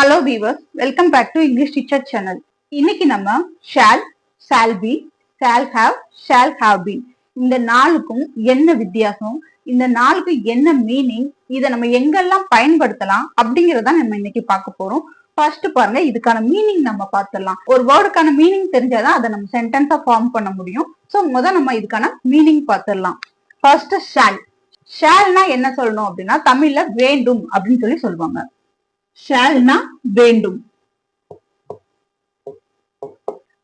Hello viewers, welcome back to English teacher channel. இன்னைக்கு நம்ம shall, shall be, shall have, shall have been இந்த நாளுக்கும் என்ன வித்தியாசம், இந்த நாளுக்கு என்ன மீனிங், இதை நம்ம எங்கெல்லாம் பயன்படுத்தலாம் அப்படிங்கறத நம்ம இன்னைக்கு பார்க்க போறோம். ஃபர்ஸ்ட் பாருங்க, இதுக்கான மீனிங் நம்ம பார்த்துடலாம். ஒரு வேர்டுக்கான மீனிங் தெரிஞ்சாதான் அதை நம்ம சென்டென்ஸா ஃபார்ம் பண்ண முடியும். ஸோ முதல் நம்ம இதுக்கான மீனிங் பார்த்துடலாம். First shawl. ஷால்னா என்ன சொல்லணும் அப்படின்னா, தமிழ்ல வேண்டும் அப்படின்னு சொல்லி சொல்லுவாங்க. ஷால்னா வேண்டும்.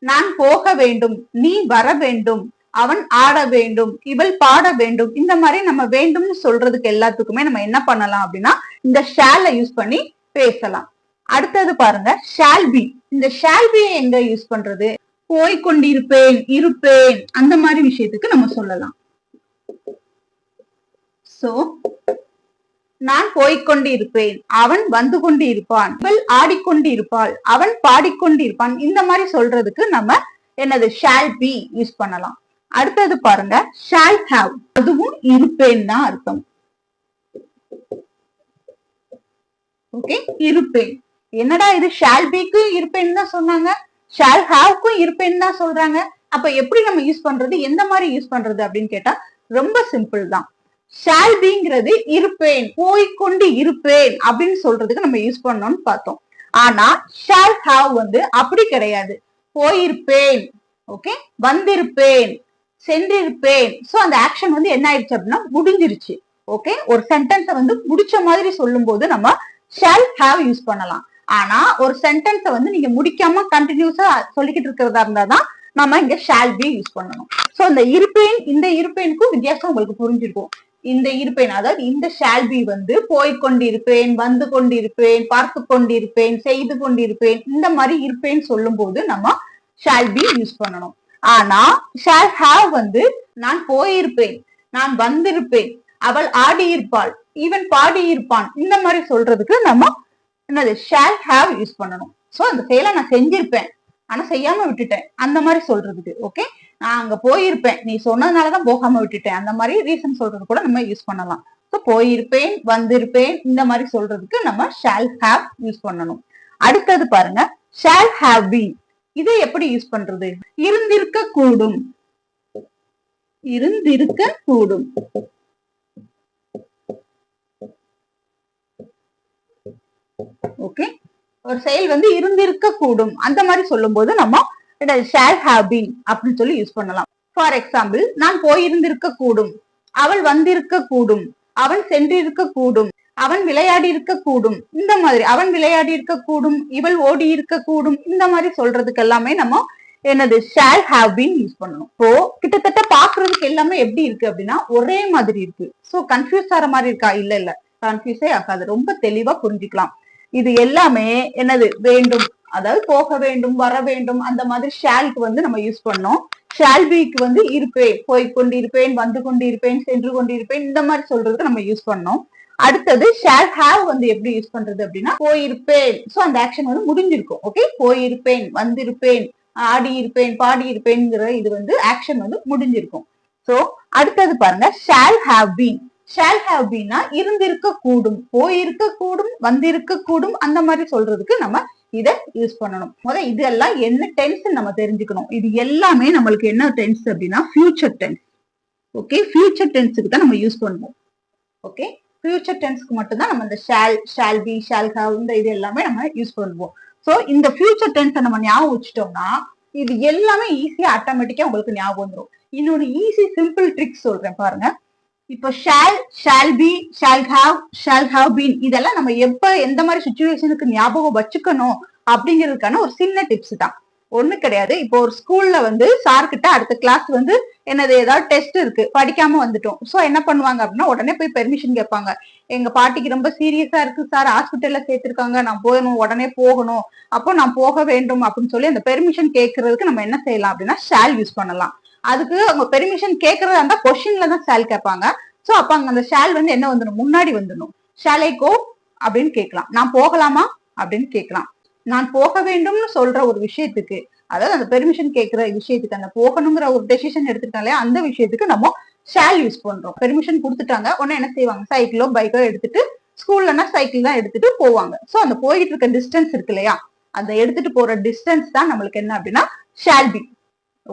நான் போக வேண்டும், நீ வர வேண்டும், அவன் ஆட வேண்டும், இவள் பாட வேண்டும். இந்த மாதிரி நம்ம வேண்டும்னு சொல்றதுக்கு எல்லாத்துக்குமே நம்ம என்ன பண்ணலாம் அப்படின்னா, இந்த ஷாலை யூஸ் பண்ணி பேசலாம். அடுத்தது பாருங்க, ஷால் பி. இந்த ஷால் பி எங்க யூஸ் பண்றது? போய்கொண்டிருப்பேன், இருப்பேன், அந்த மாதிரி விஷயத்துக்கு நம்ம சொல்லலாம். சோ நான் போய்கொண்டு இருப்பேன், அவன் வந்து கொண்டு இருப்பான், இவள் ஆடிக்கொண்டு இருப்பாள், அவன் பாடிக்கொண்டு இருப்பான். இந்த மாதிரி சொல்றதுக்கு நம்ம என்னது ஷால் பி யூஸ் பண்ணலாம். அடுத்தது பாருங்க, ஷால் ஹாவ். அதுவும் இருப்பேன் தான் அர்த்தம். ஓகே, இருப்பேன். என்னடா இது ஷால் பிக்கு இருப்பேன் தான் சொன்னாங்க, ஷால் ஹாவ்க்கும் இருப்பேன் தான் சொல்றாங்க. அப்ப எப்படி நம்ம யூஸ் பண்றது, எந்த மாதிரி யூஸ் பண்றது அப்படின்னு கேட்டா ரொம்ப சிம்பிள் தான். ஷால் பிங்கிறது இருப்பேன், போய்கொண்டு இருப்பேன் அப்படின்னு சொல்றதுக்கு நம்ம யூஸ் பண்ணோம்னு பார்த்தோம். ஆனா ஷால் ஹாவ் வந்து அப்படி கிடையாது. போயிருப்பேன், ஓகே, வந்திருப்பேன், சென்றிருப்பேன். சோ அந்த ஆக்ஷன் வந்து என்ன ஆயிடுச்சு அப்படின்னா முடிஞ்சிருச்சு. ஓகே, ஒரு சென்டென்ஸை வந்து முடிச்ச மாதிரி சொல்லும் போது நம்ம ஷால் ஹாவ் யூஸ் பண்ணலாம். ஆனா ஒரு சென்டென்ஸை வந்து நீங்க முடிக்காம கண்டினியூஸா சொல்லிக்கிட்டு இருக்கிறதா இருந்தாதான் நம்ம இங்க ஷால் பி யூஸ் பண்ணணும். சோ இந்த இருப்பேன், இந்த இருப்பேனுக்கும் வித்தியாசம் உங்களுக்கு புரிஞ்சிருக்கும். இந்த இருப்பேன், அதாவது இந்த ஷால் பி வந்து போய்கொண்டிருப்பேன், வந்து கொண்டிருப்பேன், பார்த்து கொண்டிருப்பேன், செய்து கொண்டிருப்பேன், இந்த மாதிரி இருப்பேன் சொல்லும் போது நம்ம ஷால் பி யூஸ் பண்ணணும். ஆனா ஷால் ஹாவ் வந்து நான் போயிருப்பேன், நான் வந்திருப்பேன், அவள் ஆடியிருப்பாள், இவன் பாடியிருப்பான், இந்த மாதிரி சொல்றதுக்கு நம்ம என்னது ஷால் ஹாவ் யூஸ் பண்ணணும். சோ அந்த செயலை நான் செஞ்சிருப்பேன் ஆனா செய்யாம விட்டுட்டேன், அந்த மாதிரி சொல்றதுக்கு. ஓகே, நான் அங்க போயிருப்பேன், நீ சொன்னதுனாலதான் போகாம விட்டுட்டேன், அந்த மாதிரி ரீசன் சொல்றது கூட நம்ம யூஸ் பண்ணலாம். ஸோ போயிருப்பேன், வந்திருப்பேன், இந்த மாதிரி சொல்றதுக்கு நம்ம ஷால் ஹாவ் யூஸ் பண்ணணும். அடுத்தது பாருங்க, ஷால் ஹாவ் பீன். இதை எப்படி யூஸ் பண்றது? இருந்திருக்க கூடும், இருந்திருக்க கூடும். ஓகே, ஒரு செயல் வந்து இருந்திருக்க கூடும், அந்த மாதிரி சொல்லும் போது நம்ம ஷால் ஹாவ் பீன் அப்படின்னு சொல்லி யூஸ் பண்ணலாம். ஃபார் எக்ஸாம்பிள், நான் போயிருந்திருக்க கூடும், அவள் வந்திருக்க கூடும், அவன் சென்றிருக்க கூடும், அவன் விளையாடி இருக்க கூடும், இந்த மாதிரி அவன் விளையாடி இருக்க கூடும், இவள் ஓடி இருக்க கூடும், இந்த மாதிரி சொல்றதுக்கு எல்லாமே நம்ம என்னது ஷால் ஹாவ் பீன் யூஸ் பண்ணணும். இப்போ கிட்டத்தட்ட பாக்குறதுக்கு எல்லாமே எப்படி இருக்கு அப்படின்னா ஒரே மாதிரி இருக்கு. சோ கன்ஃபியூஸ் ஆகிற மாதிரி இருக்கா? இல்ல இல்ல, கன்ஃபியூஸே ஆகாது, ரொம்ப தெளிவா புரிஞ்சுக்கலாம். இது எல்லாமே என்னது வேண்டும், அதாவது போக வேண்டும், வர வேண்டும், அந்த மாதிரி ஷால்க்கு வந்து நம்ம யூஸ் பண்ணோம். ஷால் பிக்கு வந்து இருப்பேன், போய்கொண்டிருப்பேன், வந்து கொண்டிருப்பேன், சென்று கொண்டிருப்பேன், இந்த மாதிரி சொல்றதுக்கு நம்ம யூஸ் பண்ணோம். அடுத்தது ஷால் ஹாவ் வந்து எப்படி யூஸ் பண்றது அப்படின்னா போயிருப்பேன். சோ அந்த ஆக்ஷன் வந்து முடிஞ்சிருக்கும். ஓகே, போயிருப்பேன், வந்திருப்பேன், ஆடி இருப்பேன், பாடி இருப்பேன்ங்கிற இது வந்து ஆக்ஷன் வந்து முடிஞ்சிருக்கும். சோ அடுத்தது பாருங்க, shawl have been. Shawl have Beena இருந்திருக்க கூடும், போயிருக்க கூடும், வந்திருக்க கூடும், அந்த மாதிரி சொல்றதுக்கு நம்ம இதை யூஸ் பண்ணணும். இதெல்லாம் என்ன டென்ஸ் நம்ம தெரிஞ்சுக்கணும். இது எல்லாமே நம்மளுக்கு என்ன டென்ஸ் அப்படின்னா ஃபியூச்சர் டென்ஸ். ஓகே, ஃபியூச்சர் டென்ஸுக்கு தான் நம்ம யூஸ் பண்ணுவோம். ஓகே, ஃபியூச்சர் டென்ஸ்க்கு மட்டும்தான் நம்ம இந்த shall, shall be, shall have, இந்த இது எல்லாமே நம்ம யூஸ் பண்ணுவோம். சோ இந்த ஃபியூச்சர் டென்ஸை நம்ம ஞாபகம் வச்சுட்டோம்னா இது எல்லாமே ஈஸியா ஆட்டோமேட்டிக்கா உங்களுக்கு ஞாபகம் வந்துடும். இன்னொரு ஈஸி சிம்பிள் ட்ரிக் சொல்றேன் பாருங்க. இப்போ shall, shall be, shall have been இதெல்லாம் நம்ம எப்ப எந்த மாதிரி சுச்சுவேஷனுக்கு ஞாபகம் வச்சுக்கணும் அப்படிங்கிறதுக்கான ஒரு சின்ன டிப்ஸ் தான், ஒண்ணு கிடையாது. இப்போ ஒரு ஸ்கூல்ல வந்து சார் கிட்ட அடுத்த கிளாஸ் வந்து என்னது ஏதாவது டெஸ்ட் இருக்கு, படிக்காம வந்துட்டோம். சோ என்ன பண்ணுவாங்க அப்படின்னா உடனே போய் பெர்மிஷன் கேட்பாங்க. எங்க பாட்டிக்கு ரொம்ப சீரியஸா இருக்கு சார், ஹாஸ்பிட்டல்ல சேர்த்திருக்காங்க, நான் போகணும், உடனே போகணும், அப்போ நான் போக வேண்டும் அப்படின்னு சொல்லி அந்த பெர்மிஷன் கேட்கறதுக்கு நம்ம என்ன செய்யலாம் அப்படின்னா ஷால் யூஸ் பண்ணலாம். அதுக்கு அவங்க பெர்மிஷன் கேட்கறதா இருந்தா கொஸ்டின்ல தான் ஷால் கேட்பாங்க. சோ அப்ப அங்க அந்த ஷால் வந்து என்ன வந்துடும், முன்னாடி வந்துடும். ஷால் ஐ கோ அப்படின்னு கேட்கலாம், நான் போகலாமா அப்படின்னு கேட்கலாம். நான் போக வேண்டும்னு சொல்ற ஒரு விஷயத்துக்கு, அதாவது அந்த பெர்மிஷன் கேட்கிற விஷயத்துக்கு, அந்த போகணுங்கிற ஒரு டெசிஷன் எடுத்துட்டாலே அந்த விஷயத்துக்கு நம்ம ஷால் யூஸ் பண்றோம். பெர்மிஷன் கொடுத்துட்டாங்க, உடனே என்ன செய்வாங்க, சைக்கிளோ பைக்கோ எடுத்துட்டு ஸ்கூல்லனா சைக்கிள் தான் எடுத்துட்டு போவாங்க. சோ அந்த போயிட்டு இருக்க டிஸ்டன்ஸ் இருக்கு இல்லையா, அந்த எடுத்துட்டு போற டிஸ்டன்ஸ் தான் நம்மளுக்கு என்ன அப்படின்னா ஷால் பி.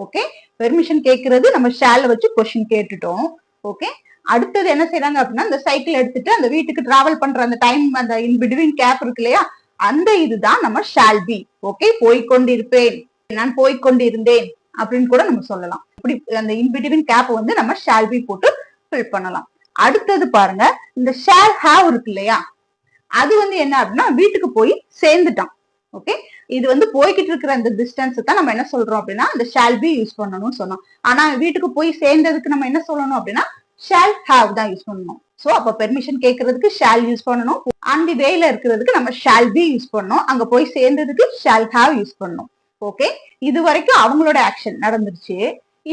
ஓகே, பெர்மிஷன் கேட்கறது நம்ம ஷால வச்சு கொஸ்டின் கேட்டுட்டோம். ஓகே, அடுத்தது என்ன செய்யறாங்க அப்படின்னா இந்த சைக்கிள் எடுத்துட்டு அந்த வீட்டுக்கு டிராவல் பண்ற அந்த டைம், அந்த இன் பிட்வீன் கேப் இருக்கு இல்லையா, அந்த இதுதான் நம்ம ஷால் பி. ஓகே, போய்கொண்டிருப்பேன், நான் போய்கொண்டிருந்தேன் அப்படின்னு கூட நம்ம சொல்லலாம். இப்படி அந்த இன் பிட்வீன் கேப் வந்து நம்ம ஷால் பி போட்டு ஃபில் பண்ணலாம். அடுத்தது பாருங்க, இந்த ஷால் ஹேவ் இருக்கு இல்லையா, அது வந்து என்ன அப்படின்னா வீட்டுக்கு போய் சேர்ந்துட்டான். ஓகே, இது வந்து போய்கிட்டு இருக்கிற அந்த டிஸ்டன்ஸ் தான் நம்ம என்ன சொல்றோம் அப்படின்னா இந்த ஷால் பி யூஸ் பண்ணணும்னு சொன்னோம். ஆனா வீட்டுக்கு போய் சேர்ந்ததுக்கு நம்ம என்ன சொல்லணும் அப்படின்னா ஷால் ஹேவ் தான் யூஸ் பண்ணணும். சோ அப்ப பெர்மிஷன் கேட்கறதுக்கு ஷால் யூஸ் பண்ணணும், ஆன் தி வேல இருக்கிறதுக்கு நம்ம ஷால் பி யூஸ் பண்ணணும், அங்க போய் சேர்ந்ததுக்கு ஷால் ஹேவ் யூஸ் பண்ணணும். ஓகே, இது வரைக்கும் அவங்களோட ஆக்ஷன் நடந்துருச்சு.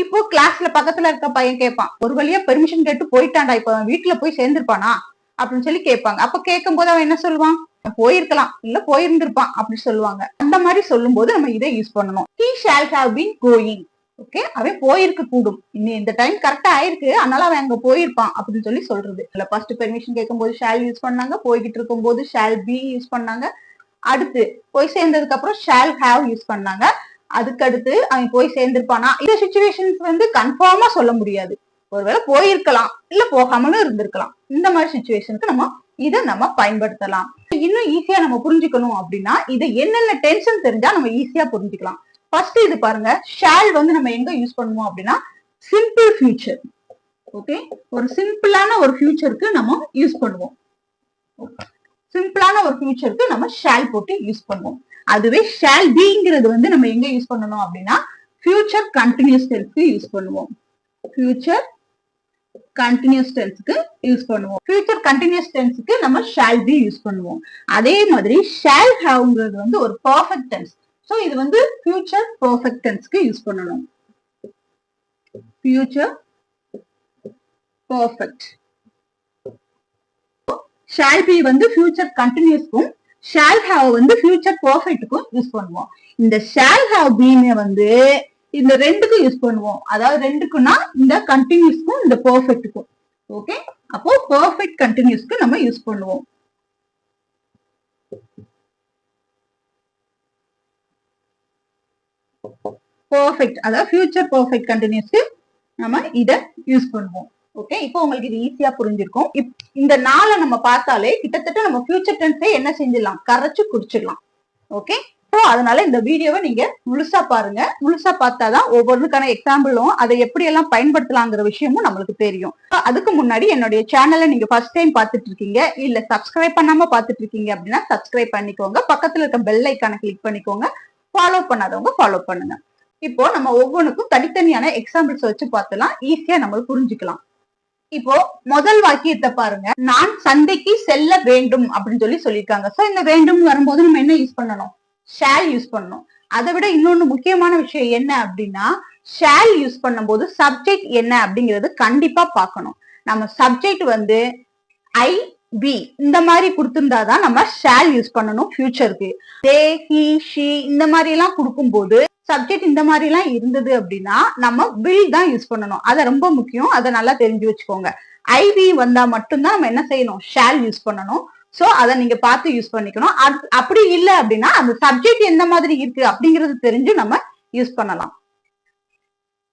இப்போ கிளாஸ்ல பக்கத்துல இருக்க பையன் கேட்பான், ஒரு வழியா பெர்மிஷன் கேட்டு போயிட்டான்டா, இப்ப வீட்டுல போய் சேர்ந்திருப்பானா அப்படின்னு சொல்லி கேட்பாங்க. அப்ப கேட்கும் போது அவன் என்ன சொல்லுவான், போயிருக்கலாம் இல்ல போயிருந்திருப்பான் அப்படின்னு சொல்லுவாங்க. அந்த மாதிரி சொல்லும் போது நம்ம இதை யூஸ் பண்ணணும். he shall have been going. Okay, அவன் போயிருக்க கூடும், இன்னும் இந்த டைம் கரெக்டா ஆயிருக்கு அதனால அவன் அங்க போயிருப்பான் அப்படின்னு சொல்லி சொல்றது. இல்ல ஃபர்ஸ்ட் பெர்மிஷன் கேட்கும் போது ஷால் யூஸ் பண்ணாங்க, போய்கிட்டு இருக்கும் போது ஷால் பி யூஸ் பண்ணாங்க, அடுத்து போய் சேர்ந்ததுக்கு அப்புறம் ஷால் ஹேவ் யூஸ் பண்ணாங்க, அதுக்கு அடுத்து அவன் போய் சேர்ந்திருப்பானா. இந்த சிச்சுவேஷன்ஸ் வந்து கன்ஃபார்மா சொல்ல முடியாது, ஒருவேளை போயிருக்கலாம் இல்ல போகாமலும் இருந்திருக்கலாம். இந்த மாதிரி சிச்சுவேஷனுக்கு நம்ம இதை நம்ம பயன்படுத்தலாம். இன்னும் ஈஸியா நம்ம புரிஞ்சுக்கணும் அப்படின்னா இதை என்னென்ன டென்ஷன் தெரிஞ்சா நம்ம ஈஸியா புரிஞ்சுக்கலாம். ஃபர்ஸ்ட் இது பாருங்க, ஷால் வந்து நம்ம எங்க யூஸ் பண்ணுவோம் அப்படின்னா சிம்பிள் ஃபியூச்சர். ஓகே, ஒரு சிம்பிளான ஒரு ஃபியூச்சருக்கு நம்ம யூஸ் பண்ணுவோம். சிம்பிளான ஒரு ஃபியூச்சருக்கு நம்ம ஷால் போட்டு யூஸ் பண்ணுவோம். அதுவே ஷால் பிங்கிறது வந்து நம்ம எங்க யூஸ் பண்ணணும் அப்படின்னா ஃபியூச்சர் கண்டினியூஸ் டென்ஸ்க்கு யூஸ் பண்ணுவோம். ஃபியூச்சர் கண்டினியூஸ் டென்ஸ்க்கு யூஸ் பண்ணுவோம். ஃபியூச்சர் கண்டினியூஸ் டென்ஸ்க்கு நம்ம ஷால் பி யூஸ் பண்ணுவோம். அதே மாதிரி ஷால் ஹேவ்ங்கிறது வந்து ஒரு பெர்ஃபெக்ட் டென்ஸ். சோ இது வந்து ஃபியூச்சர் பெர்ஃபெக்ட் டென்ஸ்க்கு யூஸ் பண்ணணும். Future perfect. ஷால் பி வந்து ஃபியூச்சர் கண்டினியூஸ்க்கும் ஷால் ஹேவ் வந்து ஃபியூச்சர் பெர்ஃபெக்ட்டுக்கும் யூஸ் பண்ணுவோம். இந்த ஷால் ஹேவ் பீனை வந்து இந்த ரெண்டுக்கும் யூஸ் பண்ணுவோம். அதாவது ரெண்டுக்குன்னா இந்த கண்டினியூஸ்க்கும் இந்த பெர்ஃபெக்ட்டுக்கும். ஓகே, அப்போ பெர்ஃபெக்ட் கண்டினியூஸ்க்கு நம்ம யூஸ் பண்ணுவோம். பெர்ஃபெக்ட், அதாவது ஃபியூச்சர் பெர்ஃபெக்ட் கண்டினியூஸ்க்கு நம்ம இத யூஸ் பண்ணுவோம். ஓகே, இப்போ உங்களுக்கு இது ஈஸியா புரிஞ்சிருக்கும். இந்த நாளை நம்ம பார்த்தாலே கிட்டத்தட்ட நம்ம ஃபியூச்சர் டென்ஸே என்ன செஞ்சிடலாம், கரைச்சு குடிச்சிடலாம். ஓகே, அதனால இந்த வீடியோவை நீங்க முழுசா பாருங்க. முழுசா பார்த்தாதான் ஒவ்வொருக்கான எக்ஸாம்பிளும் அதை எப்படி எல்லாம் பயன்படுத்தலாங்கிற விஷயமும் நம்மளுக்கு தெரியும். அதுக்கு முன்னாடி என்னுடைய சேனலை நீங்க ஃபர்ஸ்ட் டைம் பார்த்துட்டு இருக்கீங்க இல்ல சப்ஸ்கிரைப் பண்ணாம பார்த்துட்டு இருக்கீங்க அப்படின்னா சப்ஸ்கிரைப் பண்ணிக்கோங்க, பக்கத்துல இருக்க பெல் ஐக்கானை கிளிக் பண்ணிக்கோங்க, ஃபாலோ பண்ணாதவங்க ஃபாலோ பண்ணுங்க. இப்போ நம்ம ஒவ்வொன்றுக்கும் தனித்தனியான எக்ஸாம்பிள்ஸ் வச்சு பார்த்தலாம், ஈஸியா நம்ம புரிஞ்சுக்கலாம். இப்போ முதல் வாக்கியத்தை பாருங்க, நான் சந்தைக்கு செல்ல வேண்டும் அப்படின்னு சொல்லியிருக்காங்க. சோ இந்த வேண்டும் வரும்போது நம்ம என்ன யூஸ் பண்ணணும், ஷால் யூஸ் பண்ணணும். அதை விட இன்னொன்னு முக்கியமான விஷயம் என்ன அப்படின்னா ஷால் யூஸ் பண்ணும்போது சப்ஜெக்ட் என்ன அப்படிங்கிறது கண்டிப்பா பார்க்கணும். நம்ம சப்ஜெக்ட் வந்து ஐ பி இந்த மாதிரி கொடுத்திருந்தாதான் நம்ம ஷால் யூஸ் பண்ணணும். ஃபியூச்சருக்கு தே ஹி ஷி இந்த மாதிரி எல்லாம் கொடுக்கும்போது சப்ஜெக்ட் இந்த மாதிரி எல்லாம் இருந்தது அப்படின்னா நம்ம வில் தான் யூஸ் பண்ணணும். அது ரொம்ப முக்கியம், அதை நல்லா தெரிஞ்சு வச்சுக்கோங்க. ஐவி வந்தா மட்டும்தான் நம்ம என்ன செய்யணும், ஷால் யூஸ் பண்ணணும். சோ அதை நீங்க பார்த்து யூஸ் பண்ணிக்கணும். அப்படி இல்லை அப்படின்னா அந்த சப்ஜெக்ட் எந்த மாதிரி இருக்கு அப்படிங்கிறது தெரிஞ்சு நம்ம யூஸ் பண்ணலாம்.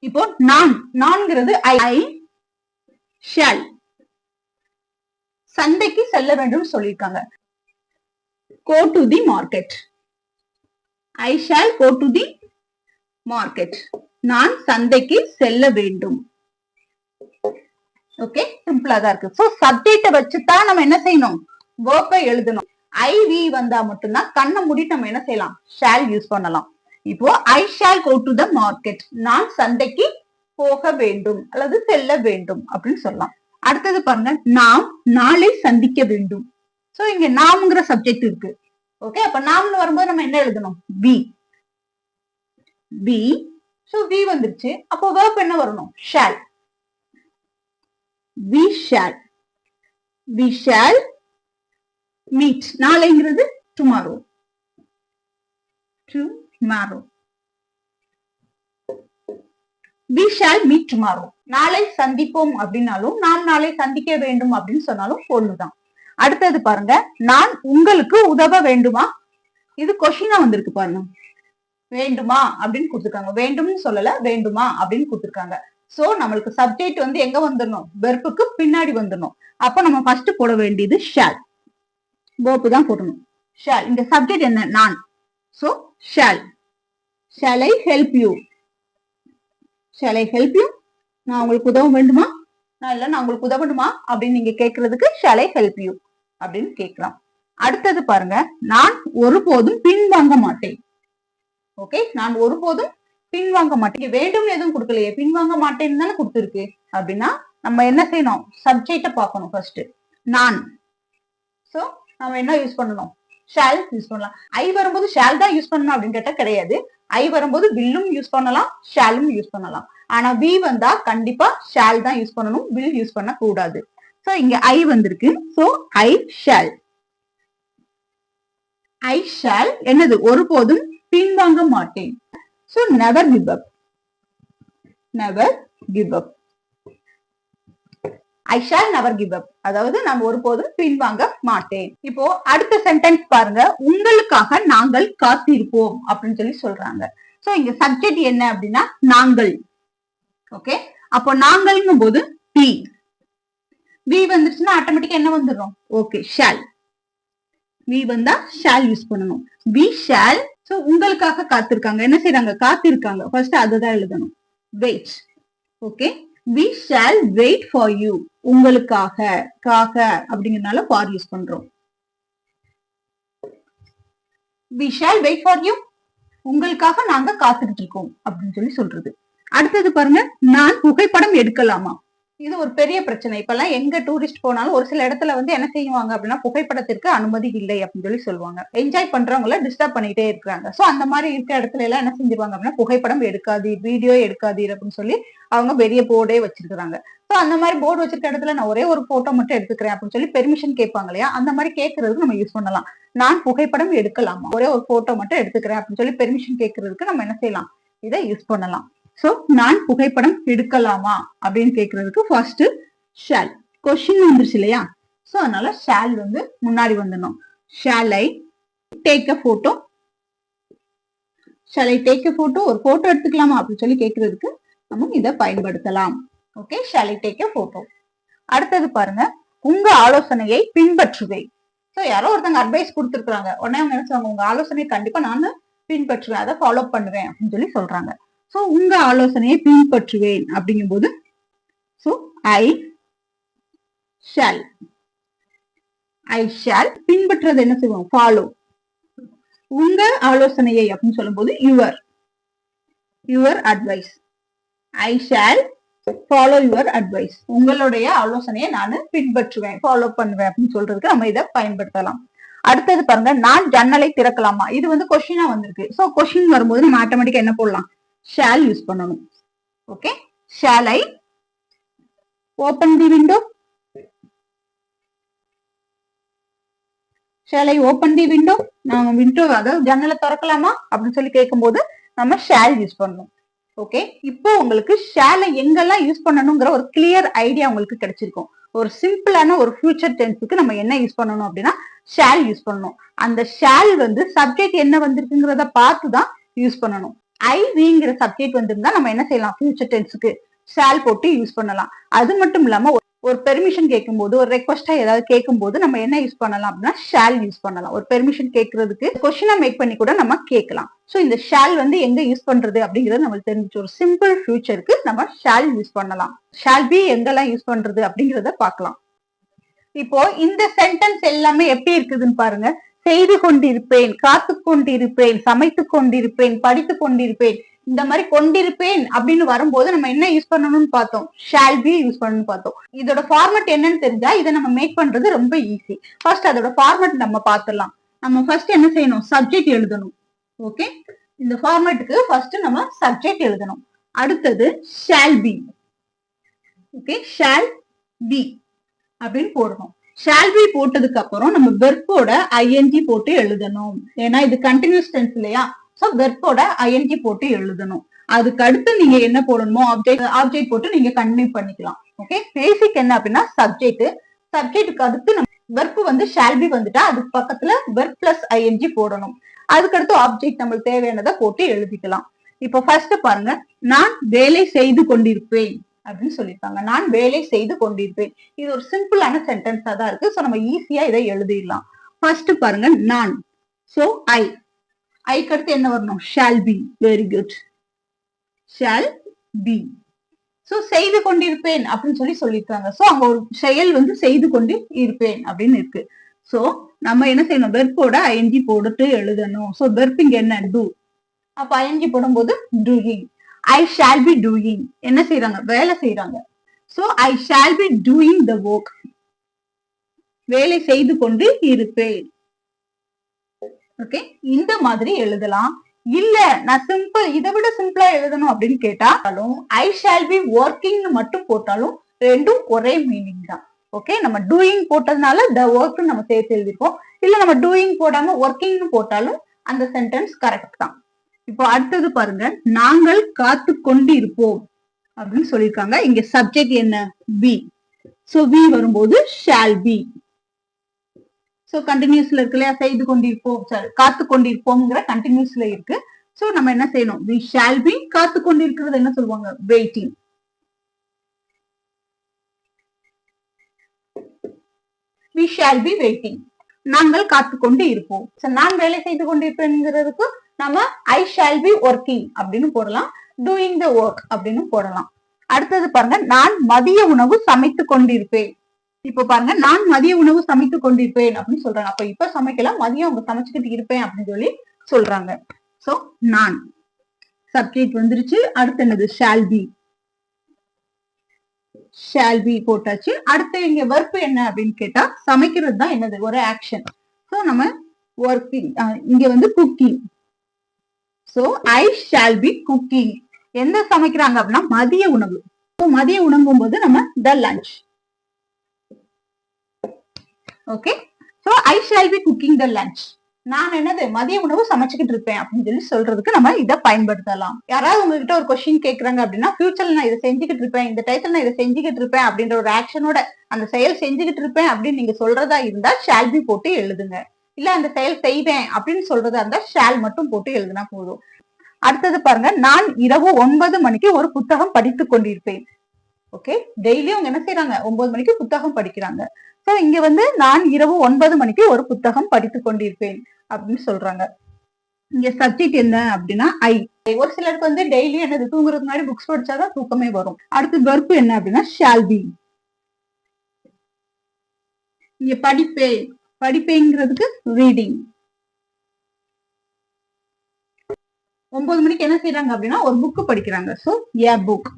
இப்போ நான்ங்கிறது ஐ ஷால் சந்தைக்கு செல்ல வேண்டும் சொல்லியிருக்காங்க. Go to the market, I shall go to the market. நான் சந்தைக்கு செல்ல வேண்டும். ஓகே, சிம்பிளா தான் இருக்கு. சோ சப்ஜெக்ட வச்சுதான் நம்ம என்ன செய்யணும், வேர்பை எழுதணும். ஐவி வந்தா மட்டும்தான் கண்ணை மூடிட்டு நம்ம என்ன செய்யலாம், ஷால் யூஸ் பண்ணலாம். இப்போ I shall go to the market, நான் சந்தைக்கு போக வேண்டும் அல்லது செல்ல வேண்டும் அப்படின்னு சொல்லலாம். அடுத்தது பாருங்க, நாம் நாளை சந்திக்க வேண்டும். சோ இங்க நாம்ங்கிற சப்ஜெக்ட் இருக்கு. ஓகே, அப்ப நாம்னு வரும்போது நம்ம என்ன எழுதணும், வி. வி, சோ வி வந்துருச்சு. அப்போ வேர்ப் என்ன வரணும், shall. We shall, we shall meet. நாளைங்கிறது tomorrow, tomorrow. we shall meet tomorrow. நாளை சந்திப்போம் அப்படின்னாலும் நாம் நாளை சந்திக்க வேண்டும் அப்படின்னு சொன்னாலும் ஒண்ணுதான். அடுத்தது பாருங்க, நான் உங்களுக்கு உதவ வேண்டுமா? இது கொஸ்டினா வந்திருக்கு பாருங்க. வேண்டுமா அப்படின்னு கொடுத்துருக்காங்க. வேண்டும்னு சொல்லல, வேண்டுமா அப்படின்னு கொடுத்துருக்காங்க. சோ நம்மளுக்கு சப்ஜெக்ட் வந்து எங்க வந்துடணும்? வெர்புக்கு பின்னாடி வந்துடணும். அப்ப நம்ம ஃபர்ஸ்ட் போட வேண்டியது ஷால். வேர்ப் தான் போடணும். ஷால். இந்த சப்ஜெக்ட் என்ன? நான். So shall. Shall I help you? Shall I help you? நான் உங்களுக்கு உதவ வேண்டுமா? நான் உங்களுக்கு உதவணுமா அப்படின்னு நீங்க கேட்கறதுக்கு ஷால் ஐ ஹெல்ப் யூ அப்படின்னு கேட்கலாம். அடுத்தது பாருங்க, நான் ஒருபோதும் பின்வாங்க மாட்டேன். ஓகே, நான் ஒருபோதும் பின்வாங்க மாட்டேன். வேண்டும் எதுவும் கொடுக்கலையே, பின்வாங்க மாட்டேன்னு தானே கொடுத்துருக்கு. அப்படின்னா நம்ம என்ன செய்யணும்? சப்ஜெக்ட பார்க்கணும் ஃபர்ஸ்ட். நான். சோ நம்ம என்ன யூஸ் பண்ணணும்? ஷால் யூஸ் பண்ணலாம். ஐ வரும்போது ஷால் தான் யூஸ் பண்ணணும் அப்படின்னு கேட்டா கிடையாது. ஐ வரும்போது வில்லும் யூஸ் பண்ணலாம், ஷாலும் யூஸ் பண்ணலாம். ஆனா வி வந்தா கண்டிப்பா ஷால் தான் யூஸ் பண்ணணும், வில் யூஸ் பண்ண கூடாது. சோ இங்க ஐ வந்திருக்கு. So I shall. I shawl என்னது? ஒருபோதும் பின்வாங்க மாட்டேன். So never give up. Never give up. I shall never give up. அதாவது நான் ஒருபோதும் பின்வாங்க மாட்டேன். இப்போ அடுத்த சென்டென்ஸ் பாருங்க, உங்களுக்காக நாங்கள் காத்திருப்போம் அப்படின்னு சொல்லி சொல்றாங்க. சோ இங்க சப்ஜெக்ட் என்ன அப்படின்னா நாங்கள். ஓகே, அப்போ நாங்கள்ங்கும் போது வி. வி வந்துருச்சுன்னா ஆட்டோமேட்டிக்கா என்ன வந்துடும்? Okay, shall. வி வந்தா ஷால் யூஸ் பண்ணணும். We shall. சோ உங்களுக்காக காத்திருக்காங்க. என்ன செய்யறாங்க? காத்திருக்காங்க. ஃபர்ஸ்ட் அதுதான் எழுதணும். Wait. Okay, we shall wait for you. உங்களுக்காக. காக அப்படிங்கறதுனால for யூஸ் பண்றோம். we shall wait for you. உங்களுக்காக நாங்க காத்துக்கிட்டு இருக்கோம் அப்படின்னு சொல்லி சொல்றது. அடுத்தது பாருங்க, நான் புகைப்படம் எடுக்கலாமா? இது ஒரு பெரிய பிரச்சனை. இப்பெல்லாம் எங்க டூரிஸ்ட் போனாலும் ஒரு சில இடத்துல வந்து என்ன செய்வாங்க அப்படின்னா புகைப்படத்திற்கு அனுமதி இல்லை அப்படின்னு சொல்லி சொல்லுவாங்க. என்ஜாய் பண்றவங்கள டிஸ்டர்ப் பண்ணிட்டே இருக்காங்க. சோ அந்த மாதிரி இருக்க இடத்துல எல்லாம் என்ன செஞ்சிருவாங்க அப்படின்னா புகைப்படம் எடுக்காது, வீடியோ எடுக்காது அப்படின்னு சொல்லி அவங்க பெரிய போர்டே வச்சிருக்காங்க. சோ அந்த மாதிரி போர்டு வச்சிருக்க இடத்துல நான் ஒரே ஒரு போட்டோ மட்டும் எடுத்துக்கிறேன் அப்படின்னு சொல்லி பெர்மிஷன் கேட்பாங்க இல்லையா? அந்த மாதிரி கேட்கறதுக்கு நம்ம யூஸ் பண்ணலாம். நான் புகைப்படம் எடுக்கலாமா? ஒரே ஒரு போட்டோ மட்டும் எடுத்துக்கிறேன் அப்படின்னு சொல்லி பெர்மிஷன் கேட்கறதுக்கு நம்ம என்ன செய்யலாம்? இதை யூஸ் பண்ணலாம். சோ நான் புகைப்படம் எடுக்கலாமா அப்படின்னு கேட்கறதுக்கு ஃபர்ஸ்ட் ஷால். கொஸ்டின் வந்துருச்சு இல்லையா? சோ அதனால ஷால் வந்து முன்னாடி வந்துடணும். Shall I take a photo? Shall I take a photo? ஒரு போட்டோ எடுத்துக்கலாமா அப்படின்னு சொல்லி கேட்கறதுக்கு நம்ம இதை பயன்படுத்தலாம். Okay, shall I take a photo. அடுத்தது பாருங்க, உங்க ஆலோசனையை பின்பற்றுவேன். சோ யாரோ ஒருத்தங்க அட்வைஸ் கொடுத்துருக்காங்க, உடனே அவங்க நினைச்சாங்க உங்க ஆலோசனையை கண்டிப்பா நான் பின்பற்றுவேன், அதை ஃபாலோ பண்ணுவேன் அப்படின்னு சொல்லி சொல்றாங்க. சோ உங்க ஆலோசனையை பின்பற்றுவேன் அப்படிங்கும் போது so I shall. I shall. பின்பற்றுறது என்ன செய்வோம்? ஃபாலோ. உங்க ஆலோசனையை அப்படின்னு சொல்லும் போது your advice. I shall follow your advice. உங்களுடைய ஆலோசனையை நான் பின்பற்றுவேன், ஃபாலோ பண்ணுவேன் அப்படின்னு சொல்றதுக்கு நம்ம இதை பயன்படுத்தலாம். அடுத்தது பாருங்க, நான் ஜன்னலை திறக்கலாமா? இது வந்து கொஸ்டினா வந்திருக்கு. சோ கொஸ்டின் வரும்போது நம்ம ஆட்டோமேட்டிக்கா என்ன போடலாம்? ஷால் யூஸ் பண்ணணும். Okay, shall I open the window? Shall I open the window? நாம விண்டோ அதாவது ஜன்னலை திறக்கலாமா அப்படின்னு சொல்லி கேட்கும்போது நம்ம ஷால் யூஸ் பண்ணணும். ஓகே, இப்போ உங்களுக்கு ஷாலை எங்கெல்லாம் யூஸ் பண்ணணுங்கிற ஒரு கிளியர் ஐடியா உங்களுக்கு கிடைச்சிருக்கும். ஒரு சிம்பிளான ஒரு ஃபியூச்சர் டென்ஸுக்கு நம்ம என்ன யூஸ் பண்ணணும் அப்படின்னா ஷால் யூஸ் பண்ணணும். அந்த ஷால் வந்து சப்ஜெக்ட் என்ன வந்திருக்குங்கிறத பார்த்து தான் யூஸ் பண்ணணும். ஐ விங்கிற சப்ஜெக்ட் வந்திருந்தா நம்ம என்ன செய்யலாம்? ஃபியூச்சர் டென்ஸுக்கு ஷால் போட்டு யூஸ் பண்ணலாம். அது மட்டும் இல்லாம ஒரு பெர்மிஷன் கேட்கும்போது, ஒரு ரெக்வஸ்டா ஏதாவது கேட்கும்போது நம்ம என்ன யூஸ் பண்ணலாம் அப்படின்னா ஷால் யூஸ் பண்ணலாம். ஒரு பெர்மிஷன் கேட்கறதுக்கு கொஸ்டினா மேக் பண்ணி கூட நம்ம கேட்கலாம். சோ இந்த ஷால் வந்து எங்க யூஸ் பண்றது அப்படிங்கறது நம்மளுக்கு தெரிஞ்சு ஒரு சிம்பிள் ஃபியூச்சருக்கு நம்ம ஷால் யூஸ் பண்ணலாம். ஷால் பி எங்கெல்லாம் யூஸ் பண்றது அப்படிங்கறத பார்க்கலாம். இப்போ இந்த சென்டென்ஸ் எல்லாமே எப்படி இருக்குதுன்னு பாருங்க. செய்து கொண்டிருப்பேன், காத்து கொண்டிருப்பேன், சமைத்து கொண்டிருப்பேன், படித்து கொண்டிருப்பேன், இந்த மாதிரி கொண்டிருப்பேன் அப்படின்னு வரும்போது நம்ம என்ன யூஸ் பண்ணணும்னு பார்த்தோம்? ஷால் பி யூஸ் பண்ணணும்னு பார்த்தோம். இதோட ஃபார்மட் என்னன்னு தெரிஞ்சா இதை நம்ம மேக் பண்றது ரொம்ப ஈஸி. ஃபர்ஸ்ட் அதோட ஃபார்மட் நம்ம பார்த்துடலாம். நம்ம ஃபர்ஸ்ட் என்ன செய்யணும்? சப்ஜெக்ட் எழுதணும். ஓகே, இந்த ஃபார்மேட்டுக்கு ஃபர்ஸ்ட் நம்ம சப்ஜெக்ட் எழுதணும். அடுத்தது shall be. Okay, shall be அப்படின்னு போடணும். ஷால் பி போட்டதுக்கு அப்புறம் நம்ம வெர்போட ஐஎன்ஜி போட்டு எழுதணும். ஏன்னா இது கண்டினியூஸ் டென்ஸ் இல்லையா? சோ வெர்போட ஐஎன்ஜி போட்டு எழுதணும். அதுக்கு அடுத்து நீங்க என்ன போடணுமோ ஆப்ஜெக்ட் போட்டு நீங்க கண்டினியூ பண்ணிக்கலாம். ஓகே, பேசிக் என்ன அப்படின்னா சப்ஜெக்ட்டுக்கு அடுத்து நம்ம வெர்ப் வந்து ஷால் பி வந்துட்டா அதுக்கு பக்கத்துல வெர்ப் பிளஸ் ஐஎன்ஜி போடணும். அதுக்கடுத்து ஆப்ஜெக்ட் நம்மளுக்கு தேவையானதை போட்டு எழுதிக்கலாம். இப்போ ஃபர்ஸ்ட் பாருங்க, நான் வேலை செய்து கொண்டிருப்பேன் அப்படின்னு சொல்லியிருக்காங்க. நான் வேலை செய்து கொண்டிருப்பேன். இது ஒரு சிம்பிளான சென்டென்ஸா தான் இருக்கு. சோ நம்ம ஈஸியா இதை எழுதிடலாம். ஃபர்ஸ்ட் பாருங்க, நான். சோ ஐக்கு அடுத்து என்ன வரணும்? Shall be. Very good. Shawl be. So செய்து கொண்டிருப்பேன் அப்படின்னு சொல்லியிருக்காங்க. சோ அங்க ஒரு செயல் வந்து செய்து கொண்டு இருப்பேன் அப்படின்னு இருக்கு. சோ நம்ம என்ன செய்யணும்? வெர்போட ஐஎன்ஜி போட்டு எழுதணும். சோ வெர்ப் இங்க என்ன? டூ. அப்ப ஐஎன்ஜி போடும்போது doing. I shall be doing. என்ன செய்யறாங்க? வேலை செய்யறாங்க. So I shall be doing the work. வேலை செய்து கொண்டு இருப்பேன். ஓகே, இந்த மாதிரி எழுதலாம். இல்ல நான் சிம்பிள் இதை விட சிம்பிளா எழுதணும் அப்படின்னு கேட்டாலும் ஐ ஷால் பி ஒர்க்கிங் மட்டும் போட்டாலும் ரெண்டும் ஒரே மீனிங் தான். ஓகே, நம்ம டூயிங் போட்டதுனால த ஒர்க் நம்ம சேர்த்து எழுதிருக்கோம். இல்ல நம்ம டூயிங் போடாம ஒர்க்கிங் போட்டாலும் அந்த சென்டென்ஸ் கரெக்ட் தான். இப்போ அடுத்தது பாருங்க, நாங்கள் காத்து கொண்டு இருப்போம் அப்படின்னு சொல்லியிருக்காங்க. இங்க சப்ஜெக்ட் என்ன? பி. சோ பி வரும்போது ஷால் பி. சோ கண்டினியூஸ்ல இருக்கு இல்லையா? செய்து கொண்டிருப்போம், காத்து கொண்டிருப்போம்ங்கிற கண்டினியூஸ்ல இருக்கு. சோ நம்ம என்ன செய்யணும்? We shall be. காத்து கொண்டிருக்கிறது என்ன சொல்லுவாங்க? Waiting. We shall be waiting. நாங்கள் காத்து கொண்டு இருப்போம். நான் வேலை செய்து கொண்டிருப்பேங்கிறதுக்கு நம்ம ஐ ஷால் பி ஒர்க்கிங் அப்படின்னு போடலாம். டூயிங் த ஒர்க் அப்படின்னு போடலாம். அடுத்தது பாருங்க, நான் மதிய உணவு சமைத்து கொண்டிருப்பேன். இப்ப பாருங்க, நான் மதிய உணவு சமைத்து கொண்டிருப்பேன் அப்படின்னு சொல்றாங்க. அப்ப இப்ப சமைக்கலாம், மதியம் அவங்க சமைச்சுக்கிட்டு இருப்பேன் அப்படின்னு சொல்றாங்க. சோ நான் சப்ஜெக்ட் வந்துருச்சு. அடுத்து என்னது? Shawl be. ஷால் பி போட்டாச்சு. அடுத்து இங்க வெர்ப் என்ன அப்படின்னு கேட்டா சமைக்கிறது தான் என்னது? ஒரு ஆக்ஷன். சோ நம்ம ஒர்க்கிங். இங்க வந்து cooking. So I shall B cooking. எந்த சமைக்கிறாங்க அப்படின்னா மதிய உணவு. மதிய உணவும் போது நம்ம த lunch. Okay, so I shall B cooking the lunch. நான் என்னது? மதிய உணவு சமைச்சுக்கிட்டு இருப்பேன் அப்படின்னு சொல்றதுக்கு நம்ம இதை பயன்படுத்தலாம். யாராவது உங்ககிட்ட ஒரு கொஸ்டின் கேட்கறாங்க அப்படின்னா ஃபியூச்சர்ல நான் இதை செஞ்சுக்கிட்டு இருப்பேன், இந்த டைத்துல நான் இதை செஞ்சுக்கிட்டு இருப்பேன் அப்படின்ற ஒரு ஆக்ஷனோட அந்த செயல் செஞ்சுக்கிட்டு இருப்பேன் அப்படின்னு நீங்க சொல்றதா இருந்தா ஷால் பி போட்டு எழுதுங்க. இல்ல அந்த செயல் செய்வேன் அப்படின்னு சொல்றதா இருந்தா ஷால் மட்டும் போட்டு எழுதுனா போதும். அடுத்தது பாருங்க, நான் இரவு 9 மணிக்கு ஒரு புத்தகம் படித்துக் கொண்டிருப்பேன். ஓகே, டெய்லியும் அவங்க என்ன செய்யறாங்க? 9 மணிக்கு புத்தகம் படிக்கிறாங்க. சோ இங்க வந்து நான் இரவு 9 மணிக்கு ஒரு புத்தகம் படித்துக் கொண்டிருப்பேன் அப்படின்னு சொல்றாங்க. இங்க சப்ஜெக்ட் என்ன அப்படின்னா ஐ. ஒரு சிலருக்கு வந்து டெய்லியும் என்னது? தூங்குறதுக்கு முன்னாடி புக்ஸ் படிச்சாதான் தூக்கமே வரும். அடுத்து வெர்ப் என்ன அப்படின்னா ஷால் பி. இங்க படிப்பேங்கிறதுக்கு ரீடிங். 9 மணிக்கு என்ன செய்யறாங்க அப்படின்னா ஒரு புக் படிக்கிறாங்க. சோ ஏ புக்.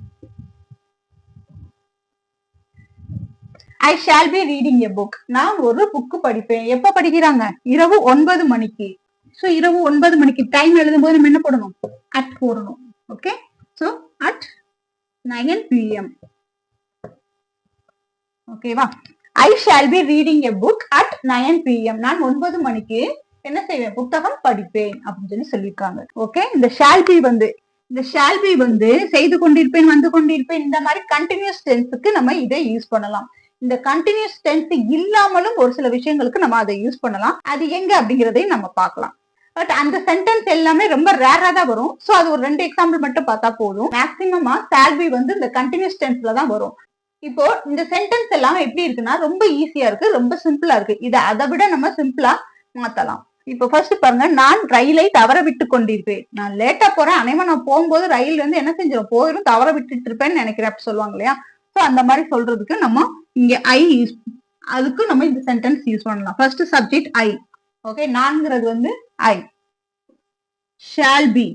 ஐ ஷால் பி ரீடிங் எ புக். நான் ஒரு புக் படிப்பேன். எப்ப படிக்கிறாங்க? இரவு 9 மணிக்கு. சோ இரவு 9 மணிக்கு டைம் எழுதும் போது நம்ம என்ன போடணும்? அட் போடணும். Okay, so at 9 PM. ஓகேவா? ஐ shall B reading a book at 9 PM. நான் 9 மணிக்கு என்ன செய்வேன்? புத்தகம் படிப்பேன் அப்படின்னு சொல்லியிருக்காங்க. ஓகே, இந்த ஷால் பி வந்து செய்து கொண்டிருப்பேன், வந்து கொண்டிருப்பேன், இந்த மாதிரி கண்டினியூஸ் டென்ஸுக்கு நம்ம இதை யூஸ் பண்ணலாம். இந்த கண்டினியூஸ் டென்ஸ் இல்லாமலும் ஒரு சில விஷயங்களுக்கு நம்ம அதை யூஸ் பண்ணலாம். அது எங்க அப்படிங்கறதையும் நம்ம பார்க்கலாம். பட் அந்த சென்டென்ஸ் எல்லாமே ரொம்ப ரேரா தான் வரும். சோ அது ஒரு 2 எக்ஸாம்பிள் மட்டும் பார்த்தா போதும். மேக்சிமமா ஷால் பி வந்து இந்த கண்டினியூஸ் டென்ஸ்ல தான் வரும். இப்போ இந்த சென்டென்ஸ் எல்லாம் எப்படி இருக்குன்னா ரொம்ப ஈஸியா இருக்கு, ரொம்ப சிம்பிளா இருக்கு. இதை அதை விட நம்ம சிம்பிளா மாத்தலாம். இப்போ ஃபர்ஸ்ட் பாருங்க, நான் ரயிலை தவற விட்டு கொண்டிருப்பேன். நான் லேட்டா போறேன், அனைவா நான் போகும்போது ரயில் வந்து என்ன செஞ்சிடும்? போயிடும், தவற விட்டுட்டு இருப்பேன்னு நினைக்கிறேன் அப்படி சொல்லுவாங்க இல்லையா? சோ அந்த மாதிரி சொல்றதுக்கு நம்ம இங்க ஐ யூஸ், அதுக்கு நம்ம இந்த சென்டென்ஸ் யூஸ் பண்ணலாம். First subject I. ஓகே, நான்ங்கிறது வந்து ஐ. Shall be.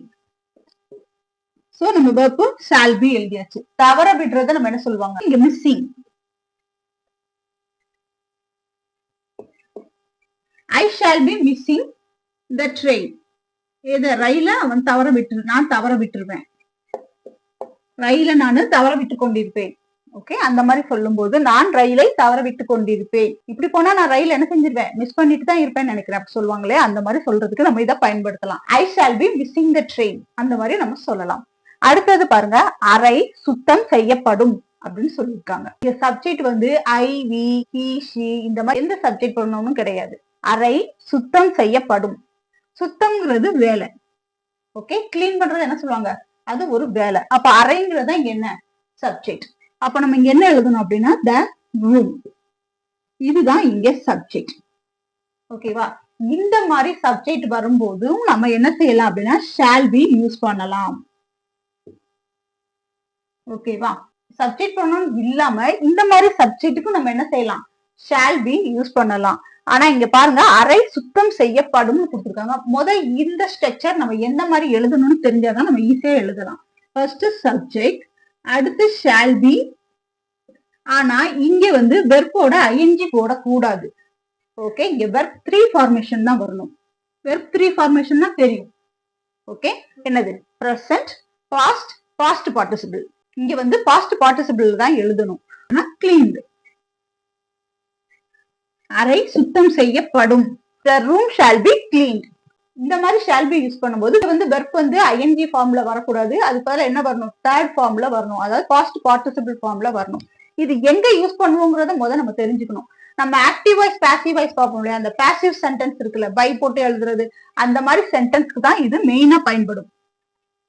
சோ நம்ம வெர்ப் ஷால் பி எழுதியாச்சு. தவற விடுறத நம்ம என்ன சொல்லுவாங்க? இங்க missing. I shall be missing the train. ஏதோ ரயில நான் தவற விட்டுருவேன். ரயில நான் தவற விட்டு கொண்டிருப்பேன். ஓகே, அந்த மாதிரி சொல்லும் போது நான் ரயிலை தவற விட்டு கொண்டிருப்பேன். இப்படி போனா நான் ரயில் என்ன செஞ்சிருவேன்? மிஸ் பண்ணிட்டு தான் இருப்பேன்னு நினைக்கிறேன் அப்படி சொல்லுவாங்களே, அந்த மாதிரி சொல்றதுக்கு நம்ம இதை பயன்படுத்தலாம். ஐ shall be missing the train. அந்த மாதிரி நம்ம சொல்லலாம். அடுத்தது பாருங்க, அறை சுத்தம் செய்யப்படும் அப்படின்னு சொல்லியிருக்காங்க. இங்க சப்ஜெக்ட் வந்து ஐ, வி, ஹி, ஷி இந்த மாதிரி எந்த சப்ஜெக்ட் பண்ணணும்னு கிடையாது. அறை சுத்தம் செய்யப்படும். சுத்தம்ங்கிறது வேலை. ஓகே, கிளீன் பண்றது என்ன சொல்லுவாங்க, அது ஒரு வேலை. அப்ப அறைங்கிறது இங்க என்ன சப்ஜெக்ட். அப்ப நம்ம இங்க என்ன எழுதணும் அப்படின்னா த ரூம். இதுதான் இங்க சப்ஜெக்ட். ஓகேவா? இந்த மாதிரி சப்ஜெக்ட் வரும்போதும் நம்ம என்ன செய்யலாம் அப்படின்னா ஷால் பி யூஸ் பண்ணலாம். ஓகேவா? சப்ஜெக்ட் பண்ணணும் இல்லாம இந்த மாதிரி சப்ஜெக்ட்டுக்கும் நம்ம என்ன செய்யலாம், ஷால் பி யூஸ் பண்ணலாம். ஆனா இங்க பாருங்க அறை சுத்தம் செய்யப்படும் கொடுத்துருக்காங்க. முதல் இந்த ஸ்ட்ரக்சர் நம்ம எந்த மாதிரி எழுதணும்னு தெரிஞ்சாதான் நம்ம ஈஸியா எழுதலாம். ஃபர்ஸ்ட் சப்ஜெக்ட், அடுத்து ஷால் பி. ஆனா இங்க வந்து வெர்போட ஐஎன்ஜி போடக்கூடாது. ஓகே, இங்க வெர்ப் 3 ஃபார்மேஷன் தான் வரணும். வெர்ப் 3 ஃபார்மேஷன் தான் தெரியும். ஓகே, என்னது பிரசன்ட், பாஸ்ட், பாஸ்ட் பார்ட்டிசிபிள். இங்க வந்து பாஸ்ட் பார்ட்டிசிபிள் தான் எழுதணும். கிளீன்டு, அறை சுத்தம் செய்யப்படும். The room shall be cleaned. இந்த மாதிரி ஷால் பி யூஸ் பண்ணும்போது வந்து வெர்ப் வந்து ஐஎன்ஜி ஃபார்ம்ல வரக்கூடாது. அது பதிலா என்ன வரணும், தேர்ட் ஃபார்ம்ல வரணும். அதாவது பாஸ்ட் பார்ட்டிசிபிள் ஃபார்ம்ல வரணும். இது எங்க யூஸ் பண்ணுவோங்கிறத முதல்ல நம்ம தெரிஞ்சுக்கணும். நம்ம ஆக்டிவ் வாய்ஸ் பாசிவ் வாய்ஸ் பார்ப்போம் இல்லையா, அந்த பாசிவ் சென்டென்ஸ் இருக்குல்ல, பை போட்டு எழுதுறது, அந்த மாதிரி சென்டென்ஸ்க்கு தான் இது மெயினா பயன்படும்.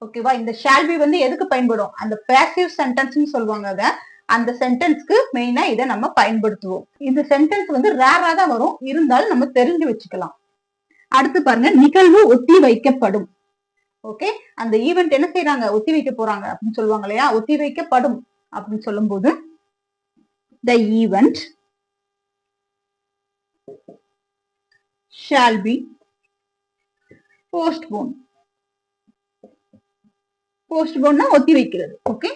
ஓகேவா? இந்த ஷால் பி வந்து எதுக்கு பயன்படும், அந்த பாசிவ் சென்டென்ஸ்னு சொல்லுவாங்க. அத அந்த சென்டென்ஸ்க்கு மெயினா இதை நம்ம பயன்படுத்துவோம். இந்த சென்டென்ஸ் வந்து ரேரா தான் வரும், இருந்தாலும் நம்ம தெரிஞ்சு வச்சுக்கலாம். அடுத்து பாருங்க, நிகழ்வு ஒத்தி வைக்கப்படும். ஓகே, அந்த ஈவெண்ட் என்ன செய்யறாங்க, ஒத்தி வைக்க போறாங்க அப்படின்னு சொல்லுவாங்க இல்லையா, ஒத்தி வைக்கப்படும் அப்படின்னு சொல்லும் போது the event shall be postponed. postpone ஒத்தி வைக்கிறது. Okay,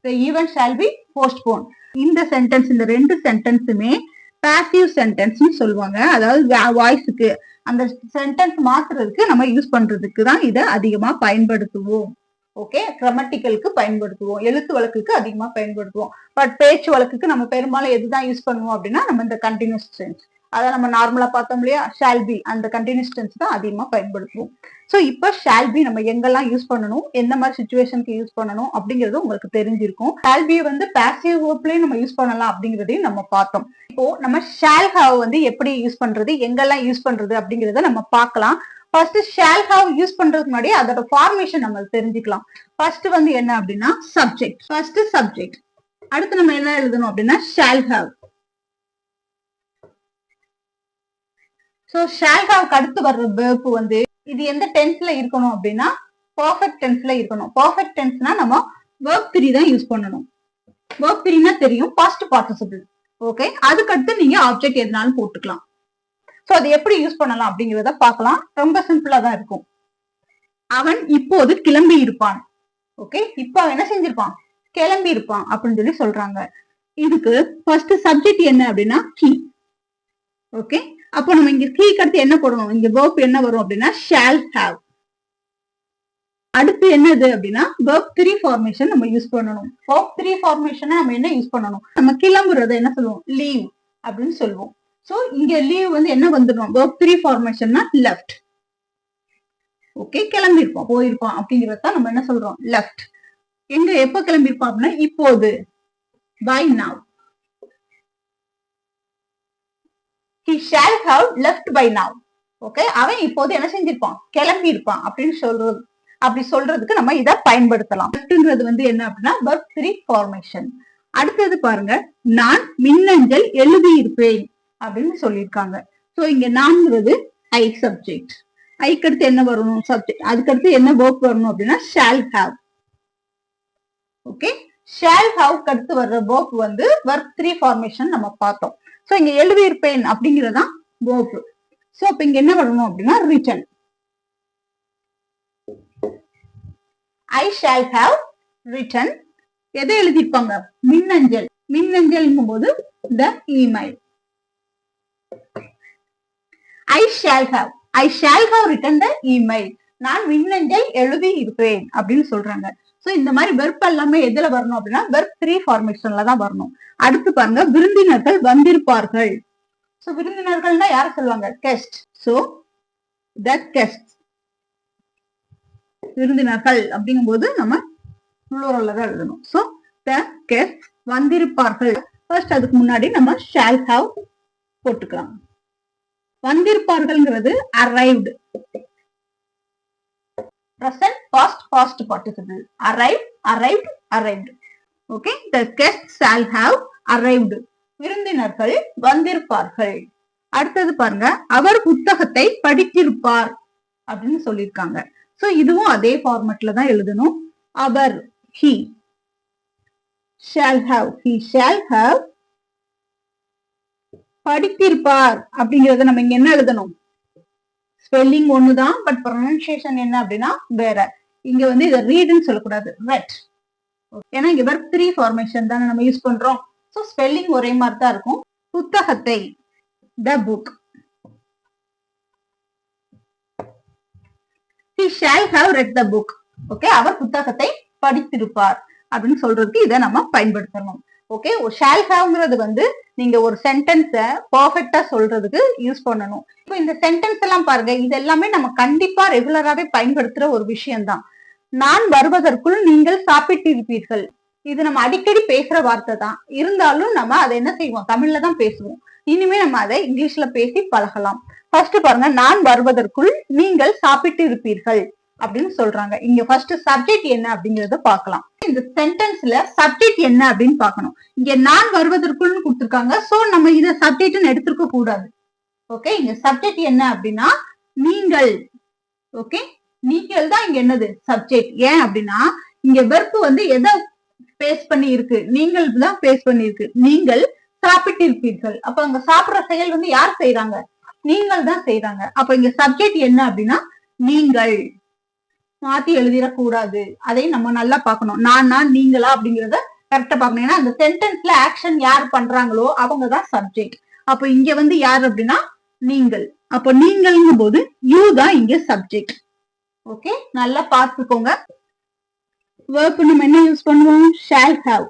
the event shall be postponed. இந்த சென்டென்ஸ், இந்த ரெண்டு சென்டென்ஸுமே பாசிவ் சென்டென்ஸ் சொல்லுவாங்க. அதாவது வாய்ஸுக்கு அந்த சென்டென்ஸ் மாத்துறதுக்கு நம்ம யூஸ் பண்றதுக்கு தான் இதை அதிகமா பயன்படுத்துவோம். ஓகே, கிராமட்டிக்கலுக்கு பயன்படுத்துவோம், எழுத்து வழக்குக்கு அதிகமா பயன்படுத்துவோம். பட் பேச்சு வழக்குக்கு நம்ம பெரும்பாலும் எதுதான் யூஸ் பண்ணுவோம் அப்படின்னா நம்ம இந்த கண்டினியூஸ் டென்ஸ், அதை நம்ம நார்மலா பார்த்தோம் இல்லையா, ஷால் பி, அந்த கண்டினியூஸ் டென்ஸ் தான் அதிகமா பயன்படுத்துவோம். ஸோ இப்போ ஷால் பி நம்ம எங்கெல்லாம் யூஸ் பண்ணணும், எந்த மாதிரி சுச்சுவேஷனுக்கு யூஸ் பண்ணணும் அப்படிங்கிறது உங்களுக்கு தெரிஞ்சிருக்கும். ஷால் பி வந்து பாசிவ் வேர்ப்லயும் நம்ம யூஸ் பண்ணலாம் அப்படிங்கிறதையும் நம்ம பார்த்தோம். இப்போ நம்ம ஷால் ஹாவ் வந்து எப்படி யூஸ் பண்றது, எங்கெல்லாம் யூஸ் பண்றது அப்படிங்கறத நம்ம பார்க்கலாம். ஃபர்ஸ்ட் ஷால் ஹாவ் யூஸ் பண்றதுக்கு முன்னாடி அதோட ஃபார்மேஷன் நம்ம தெரிஞ்சுக்கலாம். ஃபர்ஸ்ட் வந்து என்ன அப்படின்னா சப்ஜெக்ட். ஃபர்ஸ்ட் சப்ஜெக்ட், அடுத்து நம்ம என்ன எழுதணும் அப்படின்னா ஷால் ஹாவ். சோ ஷால் ஹாவ்க்கு அடுத்து வர்ற வெர்ப் வந்து இது எந்த டென்ஸ்ல இருக்கணும் அப்படின்னா பெர்ஃபெக்ட் டென்ஸ்ல இருக்கணும். பெர்ஃபெக்ட் டென்ஸ்னா நம்ம வெர்ப் 3 தான் யூஸ் பண்ணணும். வெர்ப் 3னா தெரியும், பாஸ்ட் பார்ட்டிசிபிள். ஓகே, அதுக்கு அடுத்து நீங்க ஆப்ஜெக்ட் எதுனாலும் போட்டுக்கலாம். சோ அது எப்படி யூஸ் பண்ணலாம் அப்படிங்கறத பார்க்கலாம். ரொம்ப சிம்பிளா தான் இருக்கும். அவன் இப்போது கிளம்பி இருப்பான். ஓகே, இப்போ அவன் என்ன செஞ்சிருப்பான், கிளம்பி இருப்பான் அப்படின்னு சொல்லி சொல்றாங்க. இதுக்கு ஃபர்ஸ்ட் சப்ஜெக்ட் என்ன அப்படின்னா he. ஓகே, அப்போ நம்ம இங்க ஹீக்கு அடுத்து என்ன போடணும், இங்க verb என்ன வரும் அப்படின்னா shall have. அடுத்து என்னது அப்படின்னா verb 3 ஃபார்மேஷன் நம்ம யூஸ் பண்ணணும். verb 3 ஃபார்மேஷனை நம்ம என்ன யூஸ் பண்ணணும், நம்ம கிளம்புறத என்ன சொல்லுவோம், லீவ் அப்படின்னு சொல்லுவோம். சோ இங்க லீவ் வந்து என்ன வந்துடும், verb 3 ஃபார்மேஷன்னா left. ஓகே, கிளம்பி இருப்பான், போயிருப்பான் அப்படிங்கறத நம்ம என்ன சொல்றோம், left. எங்க எப்ப கிளம்பி இருப்பான் அப்படின்னா இப்போது, by now. he shall have left by now. Okay, அவன் இப்போது என்ன செஞ்சிருப்பான், கிளம்பி இருப்பான் அப்படின்னு சொல்றது. அப்படி சொல்றதுக்கு நம்ம இதை பயன்படுத்தலாம். லெஃப்ட்ங்கிறது வந்து என்ன அப்படின்னா verb 3 ஃபார்மேஷன். அடுத்தது பாருங்க, நான் மின்னஞ்சல் எழுதி இருப்பேன் அப்படின்னு சொல்லியிருக்காங்க. சோ இங்க நான்ங்கிறது ஐ சப்ஜெக்ட். ஐக்கு அடுத்து என்ன வரணும், சப்ஜெக்ட். அதுக்கு அடுத்து என்ன verb வரணும் அப்படின்னா shall have. Okay, shall have அடுத்து வர்ற verb வந்து verb 3 ஃபார்மேஷன் நம்ம பார்த்தோம். சோ இங்க எழுதி இருப்பேன் அப்படிங்கறதான் verb. சோ அப்ப இங்க என்ன வரணும் அப்படின்னா written. I shall have written. எதை எழுதியிருப்பாங்க, மின்னஞ்சல். மின்னஞ்சல்ங்கும் போது the email. I shall have written the email. நான் மின்னஞ்சல் எழுதி இருப்பேன் அப்படின்னு சொல்றாங்க. சோ இந்த மாதிரி வெர்ப் எல்லாமே எதுல வரணும் அப்படின்னா verb 3 ஃபார்மேஷன்ல தான் வரணும். அடுத்து பாருங்க, விருந்தினர்கள் வந்திருப்பார்கள். சோ விருந்தினர்கள்னா யார சொல்லுவாங்க, கெஸ்ட். So the guests. விருந்தினர்கள் அப்படிங்கும் போது நம்ம ப்ளூரல்ல தான் எழுதணும். So the guests வந்திருப்பார்கள். ஃபர்ஸ்ட் அதுக்கு முன்னாடி நம்ம ஷால் ஹாவ் போட்டுக்கலாம். வந்திருப்பார்கள்ங்கிறது arrived. present past participle. arrived, arrived, arrived. Okay, the guests shall have arrived. விருந்தினர்கள் வந்திருப்பார்கள். அடுத்தது பாருங்க, அவர் புத்தகத்தை படித்திருப்பார் அப்படின்னு சொல்லியிருக்காங்க. சோ இதுவும் அதே ஃபார்மட்ல தான் எழுதணும். அவர் he shall have படித்திருப்பார் அப்படிங்கறத நம்ம இங்க என்ன எழுதணும்? ஸ்பெல்லிங் ஒண்ணுதான், பட் ப்ரொனன்சியேஷன் என்ன அப்படின்னா வேற. இங்க வந்து இதை ரீட்னு சொல்லக்கூடாது, ரெட். ஏன்னா இங்க verb 3 ஃபார்மேஷன் தானே நம்ம யூஸ் பண்றோம். சோ ஸ்பெல்லிங் ஒரே மாதிரி தான் இருக்கும். புத்தகத்தை the book. he shall have read the book. Okay, அவர் புத்தகத்தை படித்திருப்பார் அப்படின்னு சொல்றதுக்கு இதை நம்ம பயன்படுத்தணும். ஓகே, ஷால் ஹாவ்ங்கிறது வந்து நீங்க ஒரு சென்டென்ஸ பர்ஃபெக்டா சொல்றதுக்கு யூஸ் பண்ணணும். இப்போ இந்த சென்டென்ஸ் எல்லாம் பாருங்க, இது எல்லாமே நம்ம கண்டிப்பா ரெகுலராகவே பயன்படுத்துற ஒரு விஷயம்தான். நான் வருவதற்குள் நீங்கள் சாப்பிட்டிருப்பீர்கள். இது நம்ம அடிக்கடி பேசுற வார்த்தை தான், இருந்தாலும் நம்ம அதை என்ன செய்வோம், தமிழ்ல தான் பேசுவோம். இனிமே நம்ம அதை இங்கிலீஷ்ல பேசி பழகலாம். ஃபர்ஸ்ட் பாருங்க, நான் வருவதற்குள் நீங்கள் சாப்பிட்டு இருப்பீர்கள் அப்படின்னு சொல்றாங்க. இங்க ஃபர்ஸ்ட் சப்ஜெக்ட் என்ன அப்படிங்கறத பார்க்கலாம். இந்த சென்டென்ஸ்ல சப்ஜெக்ட் என்ன அப்படின்னு பார்க்கணும். இங்க நான் வருவதற்குள்னு கொடுத்திருக்காங்க. சோ நம்ம இத சப்ஜெக்ட்னு எடுத்துக்க கூடாது. ஓகே, இங்க சப்ஜெக்ட் என்ன அப்படின்னா நீங்கள். ஓகே, நீங்கள் தான் இங்க என்னது சப்ஜெக்ட். ஏன் அப்படின்னா இங்க வெர்ப் வந்து எதை பேஸ் பண்ணி இருக்கு, நீங்கள் தான் பேஸ் பண்ணி இருக்கு. நீங்கள் சாப்பிட்டு இருப்பீர்கள். அப்ப அங்க சாப்பிடுற செயல் வந்து யார் செய்யறாங்க? நீங்கள் தான் செய்யறாங்க. அப்ப இங்க சப்ஜெக்ட் என்ன அப்படின்னா நீங்கள். மாத்தி எழுதிடக்கூடாது, அதை நம்ம நல்லா பார்க்கணும். நான் நீங்களா அப்படிங்கறத கரெக்டா பார்க்கணும். ஏன்னா அந்த சென்டென்ஸ்ல ஆக்ஷன் யார் பண்றாங்களோ அவங்கதான் சப்ஜெக்ட். அப்ப இங்க வந்து யார் அப்படின்னா நீங்கள். அப்ப நீங்கள்ங்கும் போது யூ தான் இங்க சப்ஜெக்ட். ஓகே, நல்லா பார்த்துக்கோங்க. வெர்ப் நம்ம என்ன யூஸ் பண்ணுவோம்? Shawl have.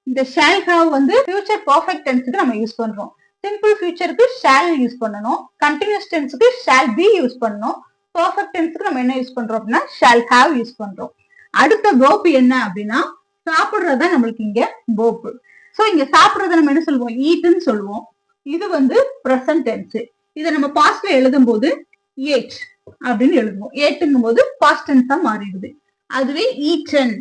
இந்த ஷால் ஹாவ் வந்து ஃபியூச்சர் பர்ஃபெக்ட் டென்ஸ்க்கு நம்ம யூஸ் பண்றோம். சிம்பிள் ஃபியூச்சருக்கு ஷால் யூஸ் பண்ணணும். கண்டினியூஸ் டென்ஸ்க்கு ஷால் பி யூஸ் பண்ணணும். பர்ஃபெக்ட் டென்ஸ்க்கு நம்ம என்ன யூஸ் பண்றோம் அப்படின்னா ஷால் ஹாவ் யூஸ் பண்றோம். அடுத்த verb என்ன அப்படின்னா சாப்பிடுறதா நம்மளுக்கு இங்க verb. சோ இங்க சாப்பிடுறத நம்ம என்ன சொல்லுவோம்? ஈட்னு சொல்லுவோம். இது வந்து பிரசன்ட் டென்ஸ். இதை நம்ம பாஸ்ட்ல எழுதும் போது ஏட் அப்படின்னு எழுதுவோம். ஏட்டுங்கும் போது பாஸ்ட் டென்ஸா மாறிடுது. அதுவே ஈட்டன்.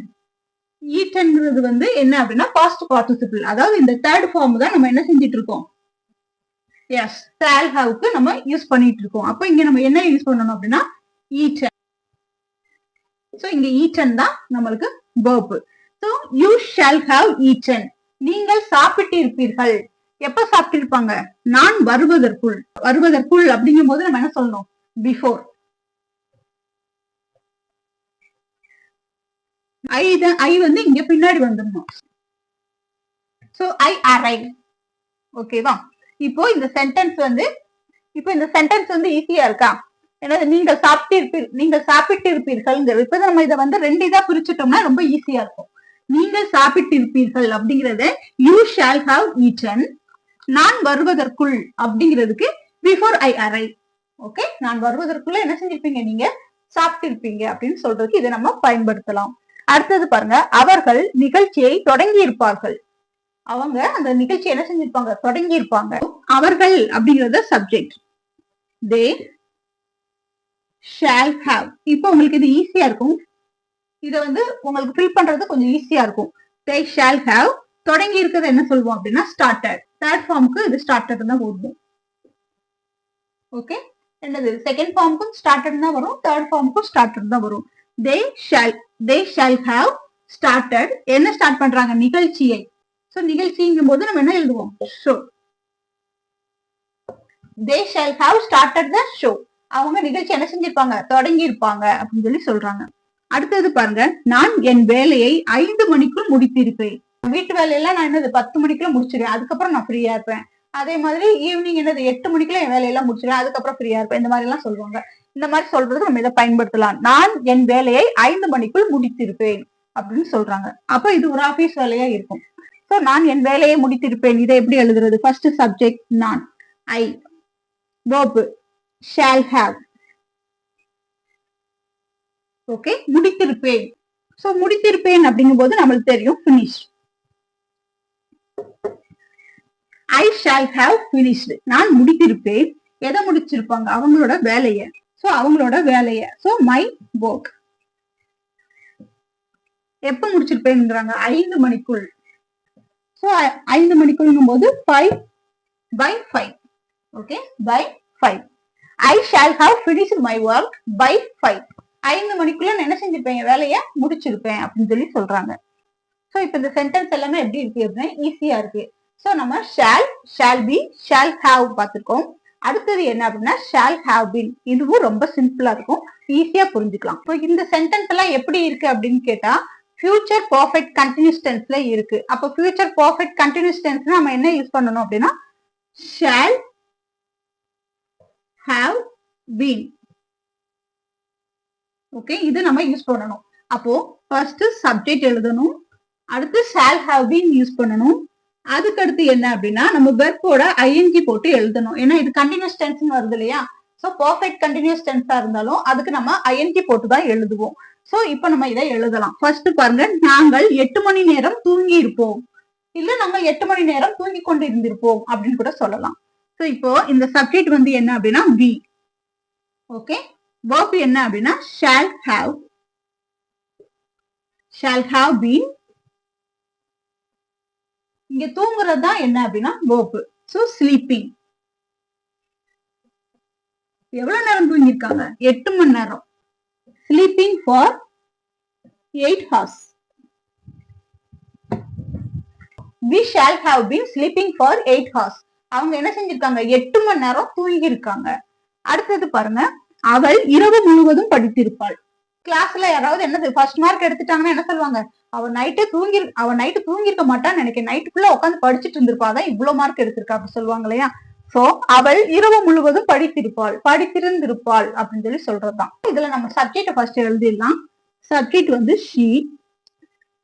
ஈட்டன்ங்கிறது வந்து என்ன அப்படின்னா பாஸ்ட் பார்ட்டிசிபிள். அதாவது இந்த தேர்ட் ஃபார்ம் தான் நம்ம என்ன செஞ்சிட்டு இருக்கோம்? எஸ், ஷால் ஹாவ்க்கு நம்ம யூஸ் பண்ணிட்டு இருக்கோம். அப்ப இங்க நம்ம என்ன யூஸ் பண்ணணும் அப்படின்னா ஈட்டன். சோ இங்க ஈட்டன் தான் நம்மளுக்கு verb. So you shawl have eaten. நீங்கள் சாப்பிட்டு இருப்பீர்கள். எப்ப சாப்பிட்டு இருப்பாங்க? நான் வருவதற்குள். வருவதற்குள் அப்படிங்கும் போது நம்ம என்ன சொல்லணும்? பிஃபோர். ஐ வந்து இங்க பின்னாடி வந்துடணும். So I arrive. ஓகேவா? இப்போ இந்த சென்டென்ஸ் வந்து ஈஸியா இருக்கா? ஏன்னா நீங்கள் சாப்பிட்டு இருப்பீர்கள். இப்ப நம்ம இதை வந்து ரெண்டு இதா பிரிச்சுட்டோம்னா ரொம்ப ஈஸியா இருக்கும். நீங்கள் சாப்பிட்டு இருப்பீர்கள் அப்படிங்கறத யூ ஷால் ஹாவ் ஈட்டன். நான் வருவதற்குள் அப்படிங்கிறதுக்கு பிஃபோர் ஐ அரைவ். ஓகே, நான் வருவதற்குள்ள என்ன செஞ்சிருப்பீங்க? நீங்க சாப்பிட்டு இருப்பீங்க அப்படின்னு சொல்றதுக்கு இதை நம்ம பயன்படுத்தலாம். அடுத்தது பாருங்க, அவர்கள் நிகழ்ச்சியை தொடங்கி இருப்பார்கள். அவங்க அந்த நிகழ்ச்சி என்ன செஞ்சிருப்பாங்க? தொடங்கி இருப்பாங்க. அவர்கள் அப்படிங்கறது சப்ஜெக்ட். They shawl have. இப்போ உங்களுக்கு இது ஈஸியா இருக்கும். இத வந்து உங்களுக்கு ஃபில் பண்றது கொஞ்சம் ஈஸியா இருக்கும். தே ஷால் ஹாவ். தொடங்கி இருக்கிறது என்ன சொல்லுவோம் அப்படின்னா ஸ்டார்டட். தேர்ட் ஃபார்முக்கு இது ஸ்டார்டட் தான் போடுவோம். ஓகே, என்னது செகண்ட் ஃபார்முக்கும் ஸ்டார்டட் தான் வரும், தேர்ட் ஃபார்முக்கும் ஸ்டார்டட் தான் வரும். தே ஷால் ஹாவ் ஸ்டார்டட். என்ன ஸ்டார்ட் பண்றாங்க? நிகழ்ச்சியை. சோ நிகழ்ச்சிங்கும் போது நம்ம என்ன எழுதுவோம்? Show. they shall have started the show. அவங்க நிகழ்ச்சி என்ன செஞ்சிருப்பாங்க? தொடங்கி இருப்பாங்க அப்படின்னு சொல்லி சொல்றாங்க. அடுத்தது பாருங்க, நான் என் வேலையை 5 மணிக்குள் முடித்திருப்பேன். வீட்டு வேலையெல்லாம் நான் என்னது 10 மணிக்குள்ள முடிச்சிருவேன். அதுக்கப்புறம் நான் ஃப்ரீயா இருப்பேன். அதே மாதிரி ஈவினிங் என்னது 8 மணிக்குள்ள என் வேலையெல்லாம் முடிச்சிருவேன். அதுக்கப்புறம் ஃப்ரீயா இருப்பேன். இந்த மாதிரி எல்லாம் சொல்லுவாங்க. இந்த மாதிரி சொல்றதுக்கு நம்ம இதை பயன்படுத்தலாம். நான் என் வேலையை 5 மணிக்குள் முடித்திருப்பேன் அப்படின்னு சொல்றாங்க. அப்ப இது ஒரு ஆபீஸ் வேலையா இருக்கும். சோ நான் என் வேலையை முடித்திருப்பேன். இதை எப்படி எழுதுறது? ஃபர்ஸ்ட் சப்ஜெக்ட் நான், I, verb shall have. Okay, முடித்திருப்பேன். சோ முடித்திருப்பேன் அப்படிங்கும் போது நம்மளுக்கு தெரியும் finish. I shall have finished. நான் முடித்திருப்பேன். எதை முடிச்சிருப்பாங்க? அவங்களோட வேலைய. சோ அவங்களோட வேலைய. So my work. எப்ப முடிச்சிருப்பேங்கிறாங்க? 5 மணிக்குள். சோ 5 மணிக்குள்ளும் போது 5 by 5. Okay, by 5. I shall have finished my work by 5. 5 மணிக்குள்ள என்ன செஞ்சிருப்பேன்? வேலைய முடிச்சிருப்பேன் அப்படின்னு சொல்லி சொல்றாங்க. சோ இப்ப இந்த சென்டென்ஸ் எல்லாமே எப்படி இருக்கு அப்படின்னா ஈஸியா இருக்கு. சோ நம்ம ஷால் பி, ஷால் ஹாவ் பார்த்திருக்கோம். அடுத்தது என்ன அப்படின்னா ஷால் ஹாவ் பீன். இதுவும் ரொம்ப சிம்பிளா இருக்கும், ஈஸியா புரிஞ்சுக்கலாம். இப்போ இந்த சென்டென்ஸ் எல்லாம் எப்படி இருக்கு அப்படின்னு கேட்டா ஃபியூச்சர் பர்ஃபெக்ட் கண்டினியூஸ் டென்ஸ்ல இருக்கு. அப்ப ஃபியூச்சர் பர்ஃபெக்ட் கண்டினியூஸ் டென்ஸ்ல நம்ம என்ன யூஸ் பண்ணணும் அப்படின்னா ஷால் ஹாவ் பீன். ஓகே, இது நம்ம யூஸ் பண்ணணும். அப்போ ஃபர்ஸ்ட் சப்ஜெக்ட் எழுதணும், அடுத்து ஷால் ஹாவ் பீன் யூஸ் பண்ணணும். அதுக்கு அடுத்து என்ன அப்படின்னா நம்ம வெர்போட ஐஎன்ஜி போட்டு எழுதணும். ஏன்னா இது கண்டினியூஸ் டென்ஸ் வருது இல்லையா? சோ பர்ஃபெக்ட் கண்டினியூஸ் டென்ஸா இருந்தாலும் அதுக்கு நம்ம ஐஎன்ஜி போட்டு தான் எழுதுவோம். சோ இப்போ நம்ம இதை எழுதலாம். ஃபர்ஸ்ட் பாருங்க, நாங்கள் 8 மணி நேரம் தூங்கி இருப்போம், இல்ல நாங்கள் 8 மணி நேரம் தூங்கி கொண்டு இருந்திருப்போம் அப்படின்னு கூட சொல்லலாம். சோ இப்போ இந்த சப்ஜெக்ட் வந்து என்ன அப்படின்னா பி. ஓகே, verb என்ன அப்படின்னா shall have been. இங்க தூங்குறது தான் என்ன அப்படின்னா verb. So sleeping. எவ்வளவு நேரம் தூங்கிருக்காங்க? 8 மணி நேரம். sleeping for 8 hours. we shall have been sleeping for 8 hours. அவங்க என்ன செஞ்சிருக்காங்க? 8 மணி நேரம் தூங்கி இருக்காங்க. அடுத்தது பாருங்க, அவள் இரவு முழுவதும் படித்திருப்பாள். கிளாஸ்ல யாராவது என்னது ஃபர்ஸ்ட் மார்க் எடுத்துட்டாங்கன்னா என்ன சொல்லுவாங்க? அவன் நைட்டு தூங்கிருக்க மாட்டான்னு நினைக்கிறேன், நைட்டுக்குள்ள உட்காந்து படிச்சுட்டு இருந்திருப்பா, அதான் இவ்வளவு மார்க் எடுத்திருக்கா அப்படி சொல்லுவாங்க இல்லையா? சோ அவள் இரவு முழுவதும் படித்திருந்திருப்பாள் அப்படின்னு சொல்லி சொல்றதுதான். இதுல நம்ம சப்ஜெக்ட் ஃபர்ஸ்ட் எழுதிடலாம். சப்ஜெக்ட் வந்து she,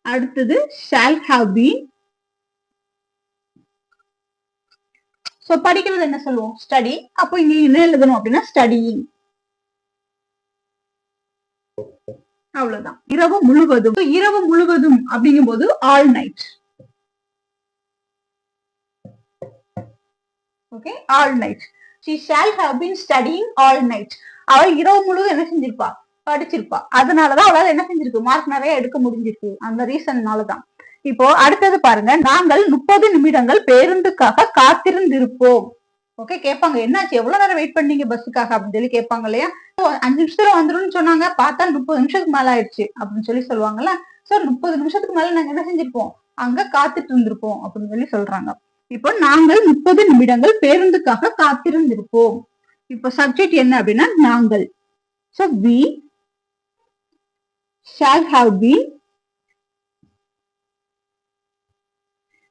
அடுத்தது shall have been. சோ படிக்கிறது என்ன சொல்லுவோம்? ஸ்டடி. அப்போ இங்க என்ன எழுதணும் அப்படின்னா ஸ்டடியிங். அவ்வளவுதான். இரவு முழுவதும். இரவு முழுவதும் அப்படிங்கும் போது all night. Okay, all night. she shall have been studying all night. அவள் இரவு முழுவதும் என்ன செஞ்சிருப்பா? படிச்சிருப்பா. அதனாலதான் அவளால என்ன செஞ்சிருக்கு? மார்க் நிறைய எடுக்க முடிஞ்சிருக்கு. அந்த ரீசன்னாலதான். இப்போ அடுத்தது பாருங்க, நாங்கள் 30 நிமிடங்கள் பேருந்துக்காக காத்திருந்திருப்போம். ஓகே, கேட்பாங்க என்னாச்சு, எவ்வளவு நேரம் வெயிட் பண்ணீங்க பஸ்ஸுக்காக அப்படின்னு சொல்லி கேட்பாங்க இல்லையா? 5 நிமிஷத்துல வந்துரும்னு சொன்னாங்க, பார்த்தா 30 நிமிஷத்துக்கு மேல ஆயிடுச்சு அப்படின்னு சொல்லி சொல்லுவாங்கல்ல. சோ 30 நிமிஷத்துக்கு மேல நாங்க என்ன செஞ்சிருப்போம்? அங்க காத்துட்டு இருந்திருப்போம் அப்படின்னு சொல்லி சொல்றாங்க. இப்போ நாங்கள் 30 நிமிடங்கள் பேருந்துக்காக காத்திருந்திருப்போம். இப்போ சப்ஜெக்ட் என்ன அப்படின்னா நாங்கள். So we shall have been.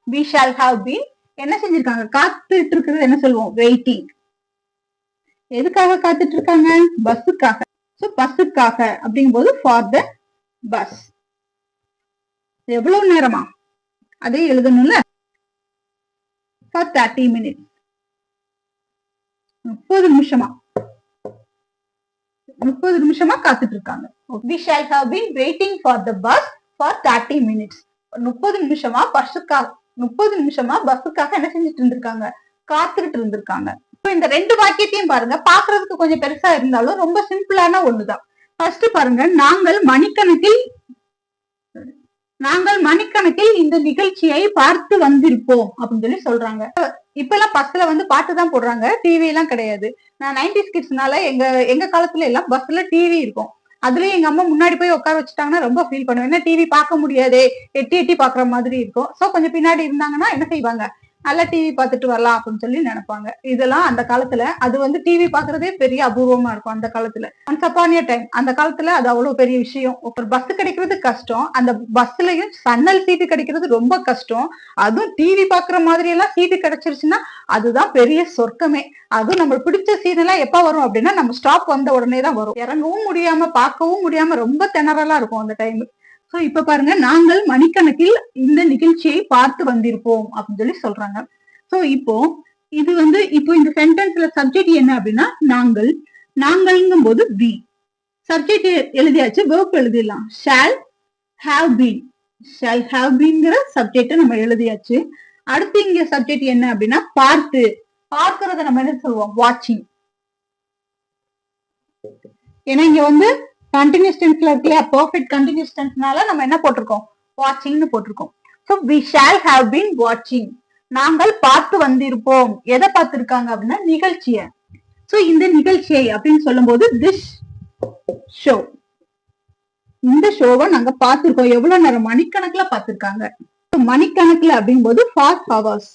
we shall have been என்ன செஞ்சிருக்காங்க? காத்துட்டு இருக்கிறது என்ன சொல்லுவோம்? வெயிட்டிங். எதுக்காக காத்துட்டு இருக்காங்க? பஸ்ஸுக்காக. சோ பஸ்ஸுக்காக அப்படிங்கும் போது ஃபார் த பஸ். எவ்வளவு நேரமா அதே எழுதணும்ல. For 30 minutes. 30 நிமிஷமா 30 நிமிஷமா காத்துட்டு இருக்காங்க. we shall have been waiting for the bus for 30 minutes. 30 நிமிஷமா பஸ்ஸுக்காக என்ன செஞ்சுட்டு இருந்திருக்காங்க? காத்துட்டு இருந்திருக்காங்க. இந்த ரெண்டு வாக்கியத்தையும் பாருங்க, பாக்குறதுக்கு கொஞ்சம் பெருசா இருந்தாலும் ரொம்ப சிம்பிளான ஒண்ணுதான். ஃபர்ஸ்ட் பாருங்க, நாங்கள் மணிக்கணக்கில் இந்த நிகழ்ச்சியை பார்த்து வந்திருப்போம் அப்படின்னு சொல்லி சொல்றாங்க. இப்ப எல்லாம் பஸ்ல வந்து பாட்டு தான் போடுறாங்க, டிவி எல்லாம் கிடையாது. நான் 90s கிட்ஸ்னால எங்க காலத்துல எல்லாம் பஸ்ல டிவி இருக்கும். அதுலயும் எங்க அம்மா முன்னாடி போய் உட்கார வச்சுட்டாங்கன்னா ரொம்ப ஃபீல் பண்ணுவேன். ஏன்னா டிவி பார்க்க முடியாதே, எட்டி பாக்குற மாதிரி இருக்கும். சோ கொஞ்சம் பின்னாடி இருந்தாங்கன்னா என்ன செய்வாங்க? நல்லா டிவி பார்த்துட்டு வரலாம் அப்படின்னு சொல்லி நினைப்பாங்க. இதெல்லாம் அந்த காலத்துல அது வந்து டிவி பாக்குறதே பெரிய அபூர்வமா இருக்கும். அந்த காலத்துல ஒன்ஸ் அப்பான் எ டைம் அந்த காலத்துல அது அவ்வளவு பெரிய விஷயம். ஒரு பஸ் கிடைக்கிறது கஷ்டம், அந்த பஸ்லயும் சன்னல் சீட்டு கிடைக்கிறது ரொம்ப கஷ்டம். அதுவும் டிவி பாக்குற மாதிரி எல்லாம் சீட்டு கிடைச்சிருச்சுன்னா அதுதான் பெரிய சொர்க்கமே. அதுவும் நம்ம பிடிச்ச சீன் எல்லாம் எப்ப வரும் அப்படின்னா நம்ம ஸ்டாப் வந்த உடனே தான் வரும். இறங்கவும் முடியாம பார்க்கவும் முடியாம ரொம்ப திணறலா இருக்கும் அந்த டைம். சோ இப்ப பாருங்க, நாங்கள் மணிக்கணக்கில் இந்த நிகழ்ச்சியை பார்த்து வந்திருப்போம் அப்படின்னு சொல்லி சொல்றாங்க. சோ இப்போ இது வந்து இப்போ இந்த சென்டென்ஸ்ல சப்ஜெக்ட் என்ன அப்படின்னா நாங்கள்ங்கும் போது we. சப்ஜெக்ட் எழுதியாச்சு, வெர்ப் எழுதிடலாம். shall have been. ங்கிற சப்ஜெக்ட் நம்ம எழுதியாச்சு. அடுத்து இங்க சப்ஜெக்ட் என்ன அப்படின்னா பார்த்து. பார்க்கறத நம்ம என்ன சொல்லுவோம்? வாட்சிங். ஏன்னா இங்க வந்து கண்டினியூஸ் டென்ஸ்ல இருக்கு இல்லையா, பெர்ஃபெக்ட் கண்டினியூஸ் டென்ஸ்னால நம்ம என்ன போட்டிருக்கோம்? வாட்சிங்னு போட்டிருக்கோம். So we shall have been watching. நாங்கள் பார்த்து வந்திருப்போம். எதை பார்த்திருக்காங்க அப்படின்னா நிகழ்ச்சியை. சோ இந்த நிகழ்ச்சியை அப்படின்னு சொல்லும் போது this show, இந்த ஷோவை நாங்க பார்த்திருக்கோம். எவ்வளவு நேரம்? மணிக்கணக்குல பார்த்திருக்காங்க. மணிக்கணக்குல அப்படிங்கும்போது for hours.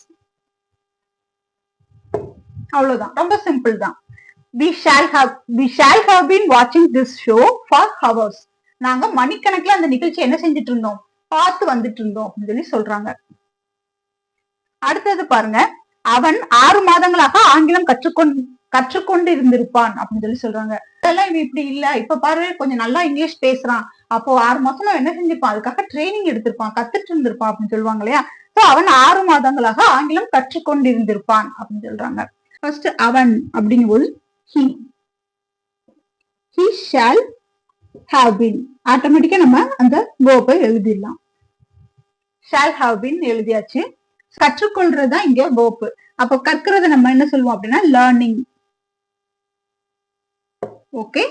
அவ்வளவுதான், ரொம்ப சிம்பிள் தான். we shall have been watching this show for hours. நாங்க மணிக்கணக்குல அந்த நிகழ்ச்சி என்ன செஞ்சுட்டு இருந்தோம்? பார்த்து வந்துட்டு இருந்தோம் அப்படின்னு சொல்லி சொல்றாங்க. அடுத்தது பாருங்க, அவன் 6 மாதங்களாக ஆங்கிலம் கற்றுக்கொண்டு இருந்திருப்பான் அப்படின்னு சொல்லி சொல்றாங்க. அதெல்லாம் இவன் இப்படி இல்ல, இப்ப பாரு கொஞ்சம் நல்லா இங்கிலீஷ் பேசுறான், அப்போ 6 மாசம் என்ன செஞ்சிருப்பான்? அதுக்காக ட்ரைனிங் எடுத்திருப்பான், கத்துட்டு இருந்திருப்பான் அப்படின்னு சொல்லுவாங்க இல்லையா. சோ அவன் 6 மாதங்களாக ஆங்கிலம் கற்றுக்கொண்டு இருந்திருப்பான் அப்படின்னு சொல்றாங்க. ஃபர்ஸ்ட் அவன் அப்படிங்கும்போது he shall have been. ஆட்டோமேட்டிக்கா நம்ம அந்த verb எழுதிடலாம். shall have been எழுதியாச்சு. கற்றுக்கொள்றதுதான் இங்க verb. அப்ப கற்கிறத நம்ம என்ன சொல்லுவோம் அப்படின்னா learning. Okay,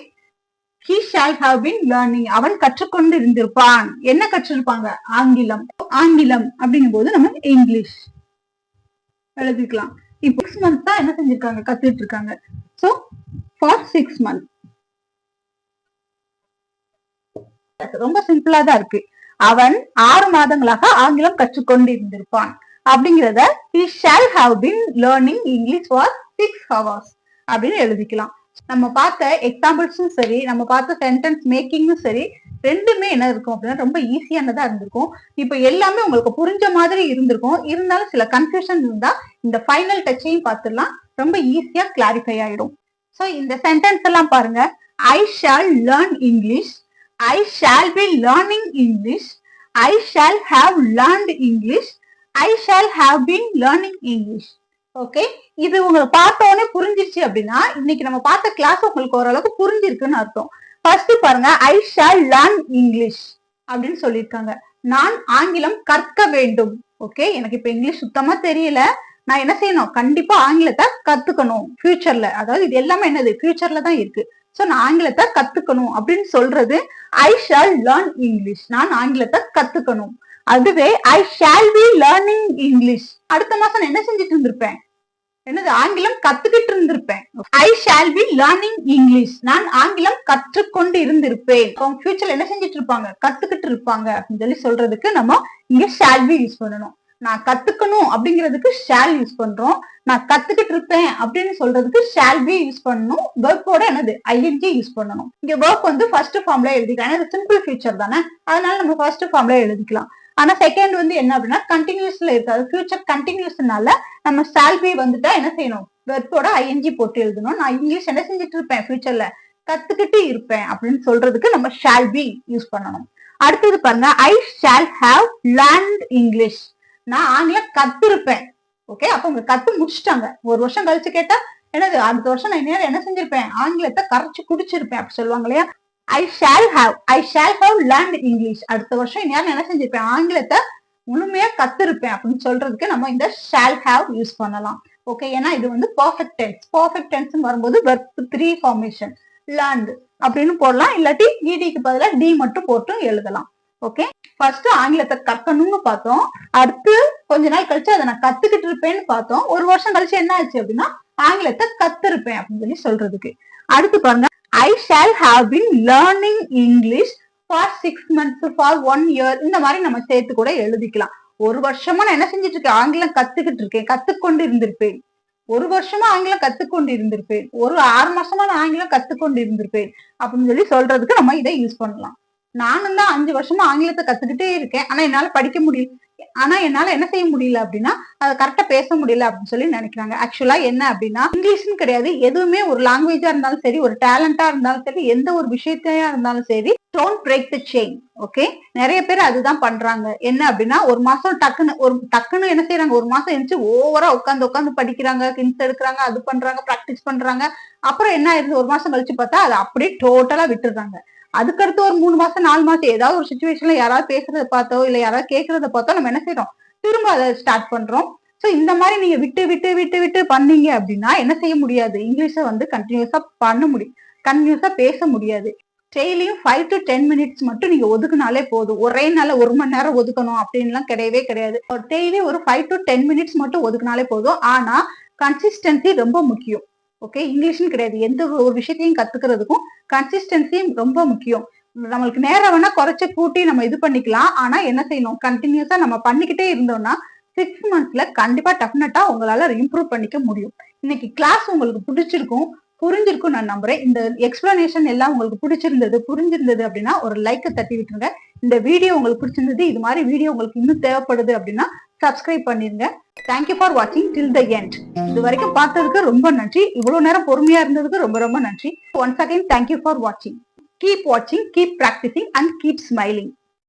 he shall have been learning. அவன் கற்றுக்கொண்டு இருந்திருப்பான். என்ன கற்றிருப்பாங்க? ஆங்கிலம். ஆங்கிலம் அப்படிங்கும் போது நம்ம இங்கிலீஷ் எழுதிக்கலாம். இப்போ 6 months தான் என்ன செஞ்சிருக்காங்க? கத்துட்டு இருக்காங்க. So for 6 months. ரொம்ப சிம்பிளா தான் இருக்கு. அவன் 6 மாதங்களாக ஆங்கிலம் கற்றுக்கொண்டு இருந்திருப்பான் அப்படிங்கிறத he shall have been learning English for 6 hours அப்படின்னு எழுதிக்கலாம். நம்ம பார்த்த எக்ஸாம்பிள்ஸும் சரி, நம்ம பார்த்த சென்டென்ஸ் மேக்கிங்கும் சரி, ரெண்டுமே என்ன இருக்கும் அப்படின்னா ரொம்ப ஈஸியானதா இருந்திருக்கும். இப்ப எல்லாமே உங்களுக்கு புரிஞ்ச மாதிரி இருந்திருக்கும். இருந்தாலும் சில கன்ஃபியூஷன் இருந்தா இந்த ஃபைனல் டச்சையும் பார்த்துடலாம், ரொம்ப ஈஸியா கிளாரிஃபை ஆயிடும். சோ இந்த சென்டென்ஸ் எல்லாம் பாருங்க. I shall learn English, I shall be learning English, I shall have learned English, I shall have been learning English. Okay, இது உங்களுக்கு பார்த்த உடனே புரிஞ்சிருச்சு அப்படின்னா இன்னைக்கு நம்ம பார்த்த கிளாஸ் உங்களுக்கு ஓரளவுக்கு புரிஞ்சிருக்குன்னு அர்த்தம். ஃபர்ஸ்ட் பாருங்க, I shall learn English அப்படின்னு சொல்லியிருக்காங்க. நான் ஆங்கிலம் கற்க வேண்டும். ஓகே, எனக்கு இப்ப இங்கிலீஷ் சுத்தமா தெரியல, நான் என்ன செய்யணும்? கண்டிப்பா ஆங்கிலத்தை கத்துக்கணும் ஃபியூச்சர்ல. அதாவது இது எல்லாமே என்னது? ஃபியூச்சர்ல தான் இருக்கு. சோ நான் ஆங்கிலத்தை கத்துக்கணும் அப்படின்னு சொல்றது I shall learn English. நான் ஆங்கிலத்தை கத்துக்கணும். அதுவே I shall be learning English. அடுத்த மாசம் என்ன செஞ்சுட்டு இருந்திருப்பேன்? என்னது? ஆங்கிலம் கத்துக்கிட்டு இருந்திருப்பேன். I shall be learning English. நான் ஆங்கிலம் கற்றுக்கொண்டு இருந்திருப்பேன். ஃபியூச்சர்ல என்ன செஞ்சுட்டு இருப்பாங்க? கத்துக்கிட்டு இருப்பாங்க அப்படின்னு சொல்லி சொல்றதுக்கு நம்ம இங்க shall be யூஸ் பண்ணணும். நான் கத்துக்கணும் அப்படிங்கிறதுக்கு shall யூஸ் பண்றோம். நான் கத்துக்கிட்டு இருப்பேன் அப்படின்னு சொல்றதுக்கு shall be யூஸ் பண்ணணும். வெர்போட என்னது? ing யூஸ் பண்ணணும். இங்க வெர்ப் வந்து ஃபர்ஸ்ட் ஃபார்ம்ல எழுதிக்கலாம். இது சிம்பிள் ஃபியூச்சர் தானே, அதனால நம்ம ஃபர்ஸ்ட் ஃபார்ம்ல எழுதிக்கலாம். ஆனா செகண்ட் வந்து என்ன அப்படின்னா கண்டினியூஸ்ல இருக்காது, ஃபியூச்சர் கண்டினியூஸ்னால நம்ம shall be வந்துட்டா என்ன செய்யணும்? வெர்போட ing போட்டு எழுதணும். நான் இங்கிலீஷ் என்ன செஞ்சுட்டு இருப்பேன்? ஃபியூச்சர்ல கத்துக்கிட்டு இருப்பேன் அப்படின்னு சொல்றதுக்கு நம்ம shall be யூஸ் பண்ணணும். அடுத்தது பாருங்க, I shall have learned English. நான் ஆங்கிலம் கத்திருப்பேன். ஓகே, அப்ப உங்க கத்து முடிச்சுட்டாங்க. ஒரு வருஷம் கழிச்சு கேட்டா என்னது? அடுத்த வருஷம் நான் என்ன செஞ்சிருப்பேன்? ஆங்கிலத்தை கரைச்சு குடிச்சிருப்பேன் அப்படி சொல்லுவாங்க இல்லையா. I shall have learned English. அடுத்த வருஷம் இனியாலும் என்ன செஞ்சிருப்பேன்? ஆங்கிலத்தை முழுமையா கத்திருப்பேன் அப்படின்னு சொல்றதுக்கு நம்ம இந்த shall have யூஸ் பண்ணலாம். ஓகே, ஏன்னா இது வந்து பர்ஃபெக்ட் டென்ஸ். பர்ஃபெக்ட் டென்ஸ் வரும்போது verb 3 ஃபார்மேஷன் learned அப்படின்னு போடலாம், இல்லாட்டி ed-க்கு பதிலா d மட்டும் போட்டு எழுதலாம். ஓகே, ஃபர்ஸ்ட் ஆங்கிலத்தை கற்கணும்னு பார்த்தோம். அடுத்து கொஞ்ச நாள் கழிச்சு அதை நான் கத்துக்கிட்டு இருப்பேன்னு பார்த்தோம். ஒரு வருஷம் கழிச்சு என்ன ஆச்சு அப்படின்னா ஆங்கிலத்தை கத்திருப்பேன் அப்படின்னு சொல்லி சொல்றதுக்கு. அடுத்து பாருங்க, I shall have been learning English for 6 months, for 1 year. இந்த மாதிரி நம்ம சேர்த்து கூட எழுதிக்கலாம். ஒரு வருஷமா நான் என்ன செஞ்சுட்டு இருக்கேன்? ஆங்கிலம் கத்துக்கிட்டு இருக்கேன், கத்துக்கொண்டு இருந்திருப்பேன். ஒரு வருஷமா ஆங்கிலம் கத்துக்கொண்டு இருந்திருப்பேன். ஒரு 6 மாசமா நான் ஆங்கிலம் கத்துக்கொண்டு இருந்திருப்பேன் அப்படின்னு சொல்லி சொல்றதுக்கு நம்ம இதை யூஸ் பண்ணலாம். நானும் தான் 5 வருஷமா ஆங்கிலத்தை கத்துக்கிட்டே இருக்கேன், ஆனா என்னால படிக்க முடியல, ஆனா என்னால என்ன செய்ய முடியல அப்படின்னா அதை கரெக்டா பேச முடியல அப்படின்னு சொல்லி நினைக்கிறாங்க. ஆக்சுவலா என்ன அப்படின்னா இங்கிலீஷ்னு கிடையாது, எதுவுமே ஒரு லாங்குவேஜா இருந்தாலும் சரி, ஒரு டேலண்டா இருந்தாலும் சரி, எந்த ஒரு விஷயத்தையா இருந்தாலும் சரி, don't break the chain. Okay, நிறைய பேர் அதுதான் பண்றாங்க. என்ன அப்படின்னா ஒரு மாசம் டக்குன்னு என்ன செய்யறாங்க? ஒரு மாசம் எழுந்து ஓவரா உட்காந்து படிக்கிறாங்க, ஹிண்ட்ஸ் எடுக்கிறாங்க, அது பண்றாங்க, பிராக்டிஸ் பண்றாங்க. அப்புறம் என்ன ஆயிருது? ஒரு மாசம் கழிச்சு பார்த்தா அதை அப்படியே டோட்டலா விட்டுறாங்க. அதுக்கடுத்து ஒரு 3 மாசம் 4 மாசம் ஏதாவது ஒரு சுச்சுவேஷன்ல யாராவது பேசுறத பார்த்தோ இல்ல யாராவது கேட்கறத பார்த்தோ நம்ம என்ன செய்யறோம்? திரும்ப அதை ஸ்டார்ட் பண்றோம். சோ இந்த மாதிரி நீங்க விட்டு விட்டு விட்டு விட்டு பண்ணீங்க அப்படின்னா என்ன செய்ய முடியாது, இங்கிலீஷை வந்து கண்டினியூஸா பண்ண முடியும், கண்டினியூஸா பேச முடியாது. டெய்லியும் 5 to 10 மினிட்ஸ் மட்டும் நீங்க ஒதுக்குனாலே போதும். ஒரே நாள்ல 1 மணி நேரம் ஒதுக்கணும் அப்படின்லாம் கிடையவே கிடையாது. டெய்லி ஒரு 5 to 10 மினிட்ஸ் மட்டும் ஒதுக்குனாலே போதும். ஆனா கன்சிஸ்டன்சி ரொம்ப முக்கியம். ஓகே, இங்கிலீஷ்னு கிடையாது, எந்த ஒரு விஷயத்தையும் கத்துக்கிறதுக்கும் கன்சிஸ்டன்சி ரொம்ப முக்கியம். நம்மளுக்கு நேரம் வேணா குறைச்சு கூட்டி நம்ம இது பண்ணிக்கலாம். ஆனா என்ன செய்யணும், கண்டினியூஸா நம்ம பண்ணிக்கிட்டே இருந்தோம்னா 6 மந்த்ஸ்ல கண்டிப்பா டெஃபினட்டா உங்களால இம்ப்ரூவ் பண்ணிக்க முடியும். இன்னைக்கு கிளாஸ் உங்களுக்கு பிடிச்சிருக்கும், புரிஞ்சிருக்கும் நான் நம்புறேன். இந்த எக்ஸ்பிளனேஷன் எல்லாம் உங்களுக்கு புரிஞ்சிருந்தது அப்படின்னா ஒரு லைக் தட்டி விட்டுருங்க. இந்த வீடியோ உங்களுக்கு பிடிச்சிருந்தது, இது மாதிரி வீடியோ உங்களுக்கு இன்னும் தேவைப்படுது அப்படின்னா சப்ஸ்கிரைப் பண்ணிருங்க. தேங்க்யூ ஃபார் வாட்சிங் டில் த எண்ட். இது வரைக்கும் பார்த்ததுக்கு ரொம்ப நன்றி. இவ்வளவு நேரம் பொறுமையா இருந்ததுக்கு ரொம்ப ரொம்ப நன்றி. ஒன்ஸ் அகைன் தேங்க்யூ ஃபார் வாட்சிங். Keep watching, keep practicing and keep smiling.